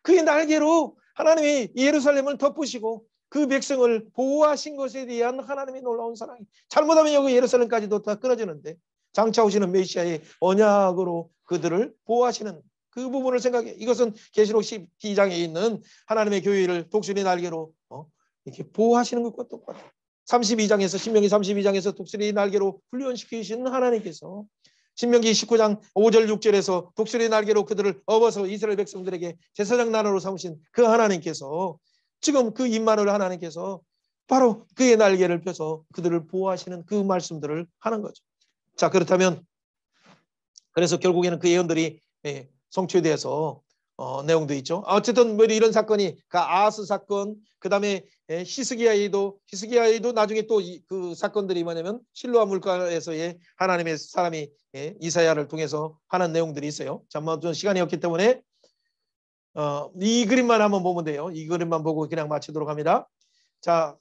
Speaker 1: 그의 날개로 하나님이 예루살렘을 덮으시고 그 백성을 보호하신 것에 대한 하나님의 놀라운 사랑이, 잘못하면 여기 예루살렘까지도 다 끊어지는데 장차 오시는 메시아의 언약으로 그들을 보호하시는 그 부분을 생각해. 이것은 계시록 12장에 있는 하나님의 교회를 독수리 날개로 이렇게 보호하시는 것과 똑같아요. 32장에서 신명기 32장에서 독수리 날개로 훈련시키신 하나님께서 신명기 19장 5절 6절에서 독수리 날개로 그들을 업어서 이스라엘 백성들에게 제사장 나라로 삼으신 그 하나님께서 지금 그 임마누엘 하나님께서 바로 그의 날개를 펴서 그들을 보호하시는 그 말씀들을 하는 거죠. 자, 그렇다면 그래서 결국에는 그 예언들이 성취돼서 내용도 있죠. 어쨌든 뭐 이런 사건이 그 아하스 사건, 그다음에 히스기야에도 나중에 또 그 사건들이 뭐냐면 실로암 물가에서의 하나님의 사람이 이사야를 통해서 하는 내용들이 있어요. 자, 뭐 좀 시간이 없기 때문에 이 그림만 한번 보면 돼요. 이 그림만 보고 그냥 마치도록 합니다. 자,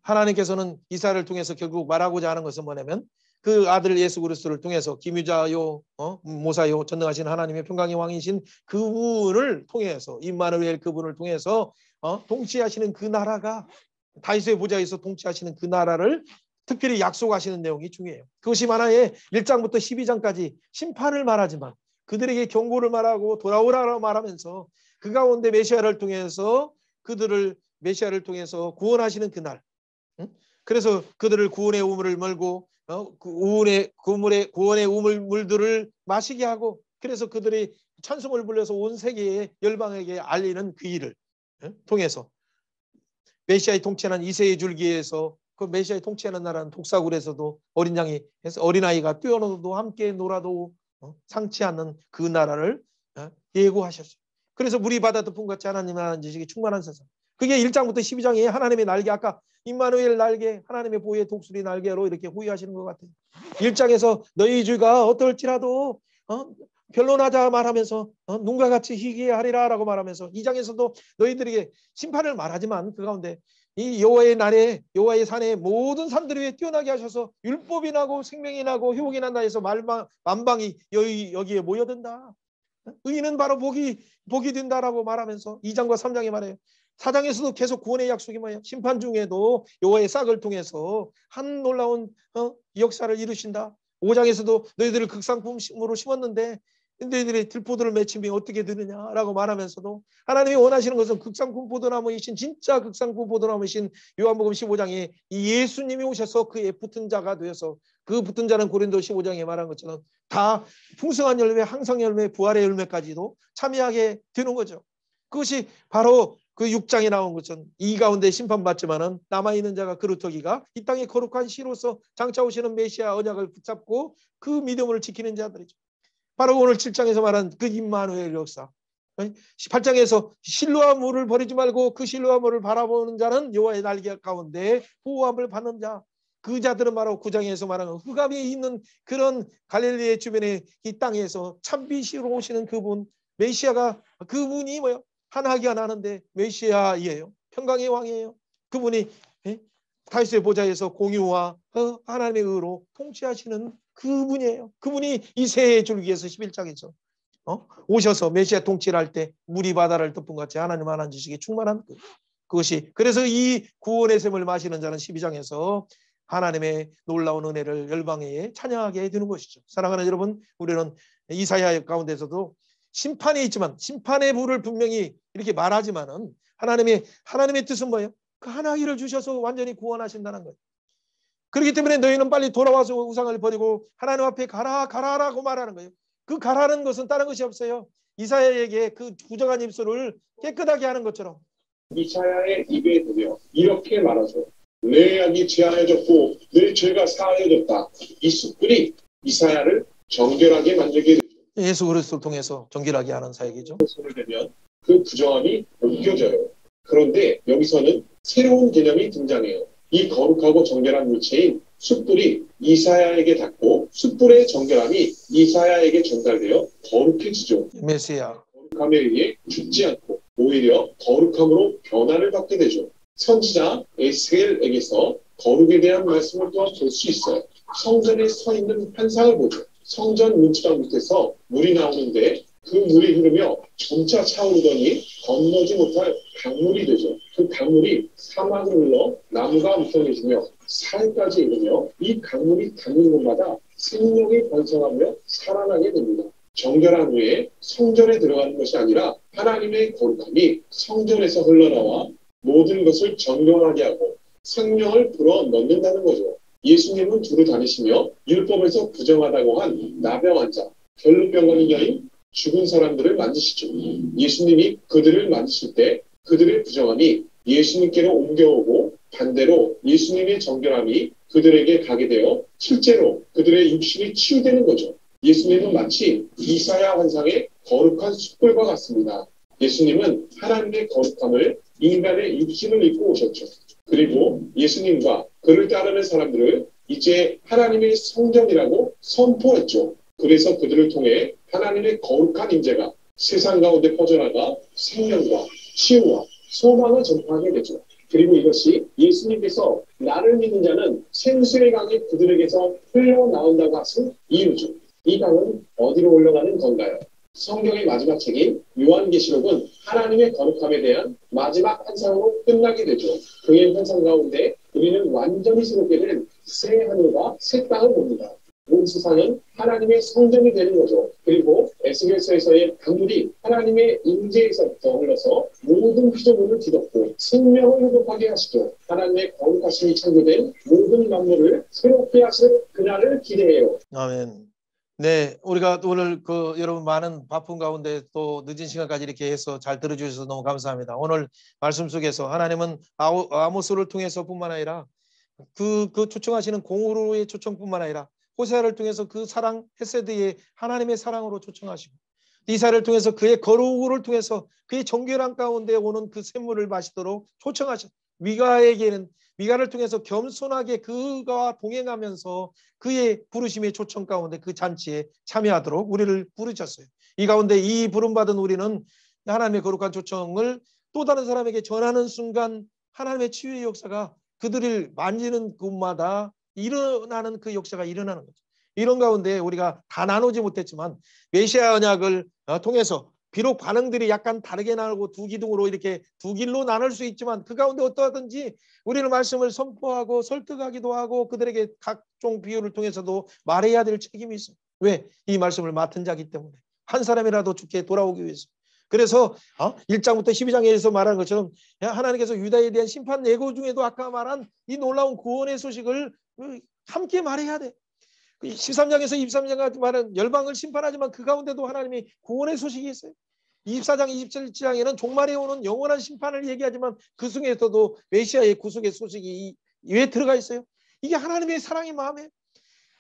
Speaker 1: 하나님께서는 이사야를 통해서 결국 말하고자 하는 것은 뭐냐면 그 아들 예수 그리스도를 통해서 기묘자요, 모사요, 전능하신 하나님의 평강의 왕이신 그분을 통해서 임마누엘 그분을 통해서 통치하시는 그 나라가 다윗의 보좌에서 통치하시는 그 나라를 특별히 약속하시는 내용이 중요해요. 그것이 만화에 1장부터 12장까지 심판을 말하지만 그들에게 경고를 말하고 돌아오라고 말하면서 그 가운데 메시아를 통해서 그들을 메시아를 통해서 구원하시는 그날, 그래서 그들을 구원의 우물을 멀고 구원의 우물들을 마시게 하고 그래서 그들이 찬송을 불러서 온 세계의 열방에게 알리는 그 일을 통해서 메시아의 통치하는 이세의 줄기에서 그 메시아의 통치하는 나라는 독사굴에서도 어린 양이 어린아이가 뛰어놀아도 함께 놀아도 상치 않는 그 나라를 예고하셨어요. 그래서 물이 바다 덮음같이 하나님의 하는 지식이 충만한 세상. 그게 1장부터 12장에 하나님의 날개, 아까 임마누엘 날개, 하나님의 보호의 독수리 날개로 이렇게 호위하시는 것 같아요. 1장에서 너희 주가 어떨지라도 변론하자 말하면서 눈과 같이 희귀해 하리라 라고 말하면서 2장에서도 너희들에게 심판을 말하지만 그 가운데 이 여호와의 날에 여호와의 산에 모든 산들 위에 뛰어나게 하셔서 율법이 나고 생명이 나고 효복이 난다 해서 만방이 여기에 모여든다. 의인은 바로 복이 된다라고 말하면서 2장과 3장에 말해요. 4장에서도 계속 구원의 약속이 뭐예요? 심판 중에도 여호와의 싹을 통해서 한 놀라운 역사를 이루신다. 5장에서도 너희들을 극상품으로 심었는데 너희들의 들포도를 맺힘이 어떻게 되느냐라고 말하면서도 하나님이 원하시는 것은 극상품 포도나무이신 진짜 극상품 포도나무이신 요한복음 15장에 이 예수님이 오셔서 그의 붙은 자가 되어서 그 붙은 자는 고린도 15장에 말한 것처럼 다 풍성한 열매, 항상 열매, 부활의 열매까지도 참여하게 되는 거죠. 그것이 바로 그 6장에 나온 것은 이 가운데 심판받지만은 남아있는 자가 그루터기가 이 땅의 거룩한 시로서 장차 오시는 메시아 언약을 붙잡고 그 믿음을 지키는 자들이죠. 바로 오늘 7장에서 말한 그 임마누엘 역사. 18장에서 실로암 물을 버리지 말고 그 실로암 물을 바라보는 자는 여호와의 날개 가운데 보호함을 받는 자. 그 자들은 바로 9장에서 말하는 흑암이 있는 그런 갈릴리의 주변의 이 땅에서 참빛으로 오시는 그분 메시아가 그분이 뭐예요? 하나기가 나는데 메시아이에요. 평강의 왕이에요. 그분이 다윗의 보좌에서 공유와 하나님의 의로 통치하시는 그분이에요. 그분이 이 새해 줄기에서 11장이죠. 오셔서 메시아 통치를 할 때 물이 바다를 덮은 같이 하나님 하나님 지식이 충만한 그것이 그래서 이 구원의 샘을 마시는 자는 12장에서 하나님의 놀라운 은혜를 열방에 찬양하게 되는 것이죠. 사랑하는 여러분, 우리는 이사야 가운데서도 심판이 있지만 심판의 불을 분명히 이렇게 말하지만은 하나님의 뜻은 뭐예요? 그 하나기를 주셔서 완전히 구원하신다는 거예요. 그렇기 때문에 너희는 빨리 돌아와서 우상을 버리고 하나님 앞에 가라라고 말하는 거예요. 그 가라는 것은 다른 것이 없어요. 이사야에게 그 부정한 입술을 깨끗하게 하는 것처럼
Speaker 2: 이사야의 입에 대며 이렇게 말하죠. 내 악이 제하여졌고 내 죄가 사하여졌다. 이 숯불이 이사야를 정결하게 만들게 되죠.
Speaker 1: 예수 그리스도를 통해서 정결하게 하는 사역이죠.
Speaker 2: 손을 대면 그 부정함이 벗겨져요. 그런데 여기서는 새로운 개념이 등장해요. 이 거룩하고 정결한 물체인 숯불이 이사야에게 닿고 숯불의 정결함이 이사야에게 전달되어 거룩해지죠.
Speaker 1: 메시아.
Speaker 2: 거룩함에 의해 죽지 않고 오히려 거룩함으로 변화를 받게 되죠. 선지자 에스겔에게서 거룩에 대한 말씀을 또한 볼 수 있어요. 성전에 서 있는 환상을 보죠. 성전 문지방 밑에서 물이 나오는데 그 물이 흐르며 점차 차오르더니 건너지 못할 강물이 되죠. 그 강물이 사막을 흘러 나무가 무성해지며 산까지 이르며 이 강물이 닿는 곳마다 생명이 번성하며 살아나게 됩니다. 정결한 후에 성전에 들어가는 것이 아니라 하나님의 거룩함이 성전에서 흘러나와 모든 것을 정결하게 하고 생명을 불어 넣는다는 거죠. 예수님은 두루 다니시며 율법에서 부정하다고 한 나병 환자, 결핍병원인 여인, 죽은 사람들을 만지시죠. 예수님이 그들을 만지실 때 그들의 부정함이 예수님께로 옮겨오고 반대로 예수님의 정결함이 그들에게 가게 되어 실제로 그들의 육신이 치유되는 거죠. 예수님은 마치 이사야 환상의 거룩한 숯불과 같습니다. 예수님은 하나님의 거룩함을 인간의 육신을 입고 오셨죠. 그리고 예수님과 그를 따르는 사람들을 이제 하나님의 성전이라고 선포했죠. 그래서 그들을 통해 하나님의 거룩한 임재가 세상 가운데 퍼져나가 생명과 치유와 소망을 전파하게 되죠. 그리고 이것이 예수님께서 나를 믿는 자는 생수의 강이 그들에게서 흘러나온다고 하신 이유죠. 이 강은 어디로 흘러가는 건가요? 성경의 마지막 책인 요한계시록은 하나님의 거룩함에 대한 마지막 환상으로 끝나게 되죠. 그의 환상 가운데 우리는 완전히 새롭게 된 새 하늘과 새 땅을 봅니다. 온 세상은 하나님의 성전이 되는 거죠. 그리고 에스겔서에서의 강물이 하나님의 임재에서부터 흘러서 모든 피조물을 뒤덮고 생명을 회복하게 하시죠. 하나님의 거룩하심이 창조된 모든 만물을 새롭게 하실 그날을 기대해요.
Speaker 1: 아멘. 네, 우리가 오늘 여러분 많은 바쁜 가운데 또 늦은 시간까지 이렇게 해서 잘 들어주셔서 너무 감사합니다. 오늘 말씀 속에서 하나님은 아모스를 통해서뿐만 아니라 그 초청하시는 공으로의 초청뿐만 아니라 호세아를 통해서 그 사랑 헤세드의 하나님의 사랑으로 초청하시고 이사를 통해서 그의 거룩을 통해서 그의 정결함 가운데 오는 그 샘물을 마시도록 초청하셨. 미가를 통해서 겸손하게 그가 동행하면서 그의 부르심의 초청 가운데 그 잔치에 참여하도록 우리를 부르셨어요. 이 가운데 이 부름받은 우리는 하나님의 거룩한 초청을 또 다른 사람에게 전하는 순간 하나님의 치유의 역사가 그들을 만지는 곳마다 일어나는 그 역사가 일어나는 거죠. 이런 가운데 우리가 다 나누지 못했지만 메시아 언약을 통해서 비록 반응들이 약간 다르게 나누고 두 기둥으로 이렇게 두 길로 나눌 수 있지만 그 가운데 어떠하든지 우리는 말씀을 선포하고 설득하기도 하고 그들에게 각종 비유를 통해서도 말해야 될 책임이 있어요. 왜? 이 말씀을 맡은 자이기 때문에 한 사람이라도 죽게 돌아오기 위해서. 그래서 1장부터 12장에서 말한 것처럼 하나님께서 유다에 대한 심판 예고 중에도 아까 말한 이 놀라운 구원의 소식을 함께 말해야 돼. 13장에서 23장까지 말은 열방을 심판하지만 그 가운데도 하나님이 구원의 소식이 있어요. 24장, 27장에는 종말에 오는 영원한 심판을 얘기하지만 그 중에서도 메시아의 구속의 소식이 왜 들어가 있어요? 이게 하나님의 사랑의 마음에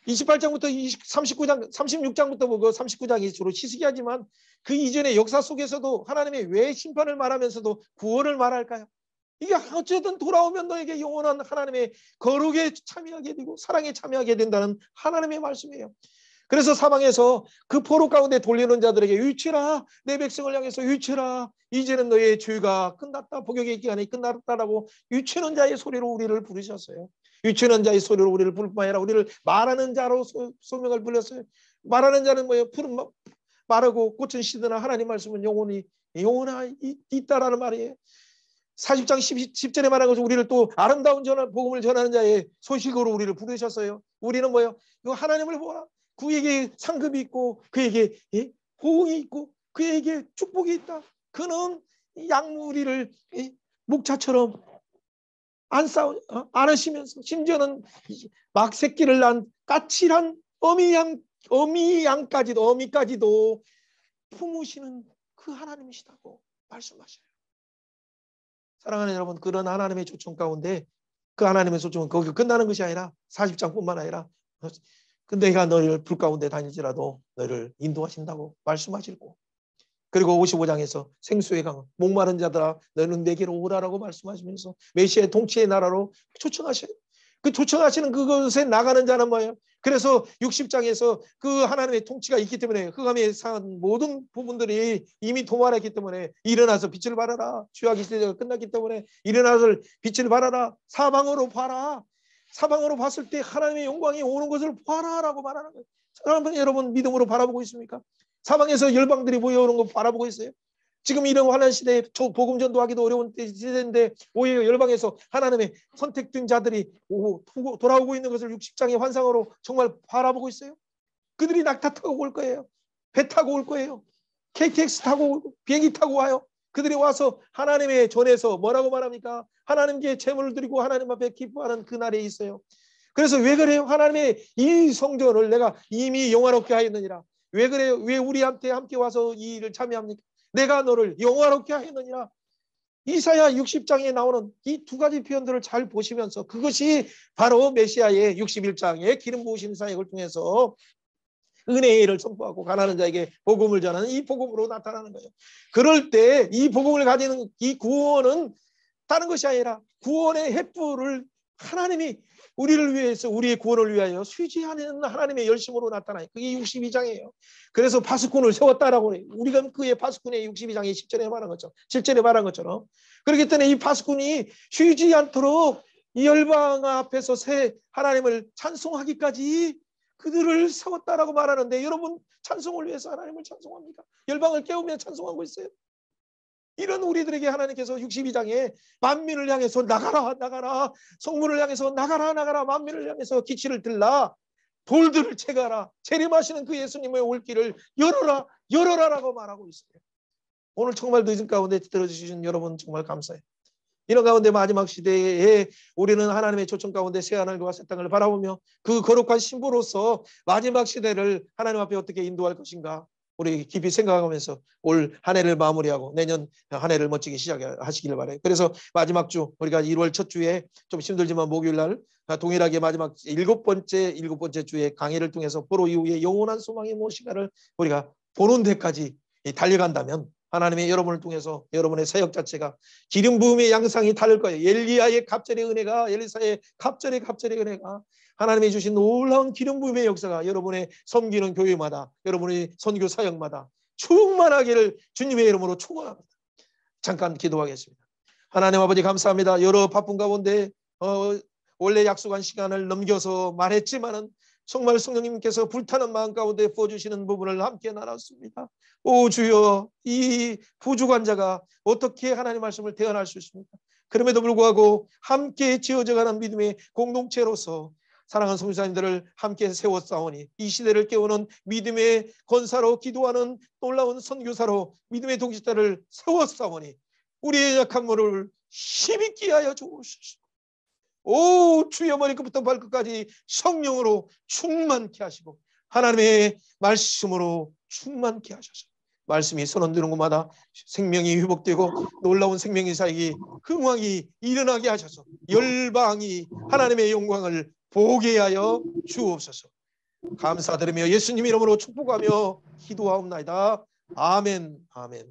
Speaker 1: 28장부터 39장, 36장부터 보고 39장이 주로 시식이하지만 그 이전의 역사 속에서도 하나님의 왜 심판을 말하면서도 구원을 말할까요? 이게 어쨌든 돌아오면 너에게 영원한 하나님의 거룩에 참여하게 되고 사랑에 참여하게 된다는 하나님의 말씀이에요. 그래서 사방에서 그 포로 가운데 돌리는 자들에게 유치라, 내 백성을 향해서 유치라, 이제는 너의 죄가 끝났다, 복역의 기간이 끝났다라고 유치는 자의 소리로 우리를 부르셨어요. 유치는 자의 소리로 우리를 부를 뿐 아니라 우리를 말하는 자로 소명을 불렸어요. 말하는 자는 뭐예요? 푸른 마르고 꽃은 시드나 하나님 말씀은 영원히 있다라는 말이에요. 40장 10절에 말한 것은 우리를 또 아름다운 복음을 전하는 자의 소식으로 우리를 부르셨어요. 우리는 뭐예요? 이거 하나님을 보라. 그에게 상급이 있고 그에게 호응이 있고 그에게 축복이 있다. 그는 양무리를 목자처럼 안으시면서 심지어는 막 새끼를 낳은 까칠한 어미까지도 품으시는 그 하나님이시다고 말씀하셔요. 사랑하는 여러분, 그런 하나님의 초청 가운데 그 하나님의 초청은 거기 끝나는 것이 아니라 40장뿐만 아니라 내가 너희를 불 가운데 다닐지라도 너희를 인도하신다고 말씀하시고 그리고 55장에서 생수의 강 목마른 자들아 너희는 내게로 오라라고 말씀하시면서 메시아의 통치의 나라로 초청하셔요. 그 초청하시는 그것에 나가는 자는 뭐예요? 그래서 60장에서 그 하나님의 통치가 있기 때문에 흑암에 상한 모든 부분들이 이미 도말했기 때문에 일어나서 빛을 발하라. 죄악의 시대가 끝났기 때문에 일어나서 빛을 발하라. 사방으로 봐라. 사방으로 봤을 때 하나님의 영광이 오는 것을 봐라라고 말하는 거예요. 사랑하는 여러분 믿음으로 바라보고 있습니까? 사방에서 열방들이 모여오는 거 바라보고 있어요. 지금 이런 환난 시대에 복음 전도하기도 어려운 시대인데 오히려 열방에서 하나님의 선택된 자들이 돌아오고 있는 것을 60장의 환상으로 정말 바라보고 있어요. 그들이 낙타 타고 올 거예요. 배 타고 올 거예요. KTX 타고 비행기 타고 와요. 그들이 와서 하나님의 전에서 뭐라고 말합니까? 하나님께 제물을 드리고 하나님 앞에 기뻐하는 그날이 있어요. 그래서 왜 그래요? 하나님의 이 성전을 내가 이미 영화롭게 하였느니라. 왜 그래요? 왜 우리한테 함께 와서 이 일을 참여합니까? 내가 너를 영화롭게 하였느니라. 이사야 60장에 나오는 이 두 가지 표현들을 잘 보시면서 그것이 바로 메시아의 61장의 기름 부으신 사역을 통해서 은혜의 일을 선포하고 가난한 자에게 복음을 전하는 이 복음으로 나타나는 거예요. 그럴 때 이 복음을 가지는 이 구원은 다른 것이 아니라 구원의 횃불을 하나님이 우리를 위해서 우리의 구원을 위하여 수지하는 하나님의 열심으로 나타나요. 그게 62장이에요. 그래서 파수꾼을 세웠다라고 해요. 우리가 그의 파수꾼의 62장의 10절에 말한 것처럼 7절에 말한 것처럼 그렇기 때문에 이 파수꾼이 쉬지 않도록 이 열방 앞에서 새 하나님을 찬송하기까지 그들을 세웠다라고 말하는데 여러분 찬송을 위해서 하나님을 찬송합니까? 열방을 깨우며 찬송하고 있어요. 이런 우리들에게 하나님께서 62장에 만민을 향해서 나가라 나가라 성문을 향해서 나가라 나가라 만민을 향해서 기치를 들라 돌들을 채가라 재림하시는 그 예수님의 올길을 열어라 열어라라고 말하고 있어요. 오늘 정말 늦은 가운데 들어주신 여러분 정말 감사해요. 이런 가운데 마지막 시대에 우리는 하나님의 초청 가운데 새하늘과 새 땅을 바라보며 그 거룩한 신부로서 마지막 시대를 하나님 앞에 어떻게 인도할 것인가 우리 깊이 생각하면서 올 한 해를 마무리하고 내년 한 해를 멋지게 시작하시길 바라요. 그래서 마지막 주 우리가 1월 첫 주에 좀 힘들지만 목요일 날 동일하게 마지막 일곱 번째 주에 강의를 통해서 포로 이후에 영원한 소망의 무엇인가를 우리가 보는 데까지 달려간다면 하나님의 여러분을 통해서 여러분의 사역 자체가 기름 부음의 양상이 다를 거예요. 엘리야의 갑절의 은혜가 엘리사의 갑절의 은혜가 하나님이 주신 놀라운 기름 부음의 역사가 여러분의 섬기는 교회마다 여러분의 선교 사역마다 충만하기를 주님의 이름으로 축원합니다. 잠깐 기도하겠습니다. 하나님 아버지 감사합니다. 여러 바쁜 가운데 원래 약속한 시간을 넘겨서 말했지만은 정말 성령님께서 불타는 마음 가운데 부어주시는 부분을 함께 나눴습니다. 오 주여 이 부족한 자가 어떻게 하나님 말씀을 대언할 수 있습니까? 그럼에도 불구하고 함께 지어져가는 믿음의 공동체로서 사랑하는 성도님들을 함께 세웠사오니 이 시대를 깨우는 믿음의 권사로 기도하는 놀라운 선교사로 믿음의 동지자를 세웠사오니 우리의 약한 물을 힘있게 하여 주옵소서. 오 주여 머리끝부터 발끝까지 성령으로 충만케 하시고 하나님의 말씀으로 충만케 하셔서 말씀이 선언되는 곳마다 생명이 회복되고 놀라운 생명의 사역이 흥왕이 일어나게 하셔서 열방이 하나님의 영광을 보게 하여 주옵소서. 감사드리며 예수님 이름으로 축복하며 기도하옵나이다. 아멘. 아멘.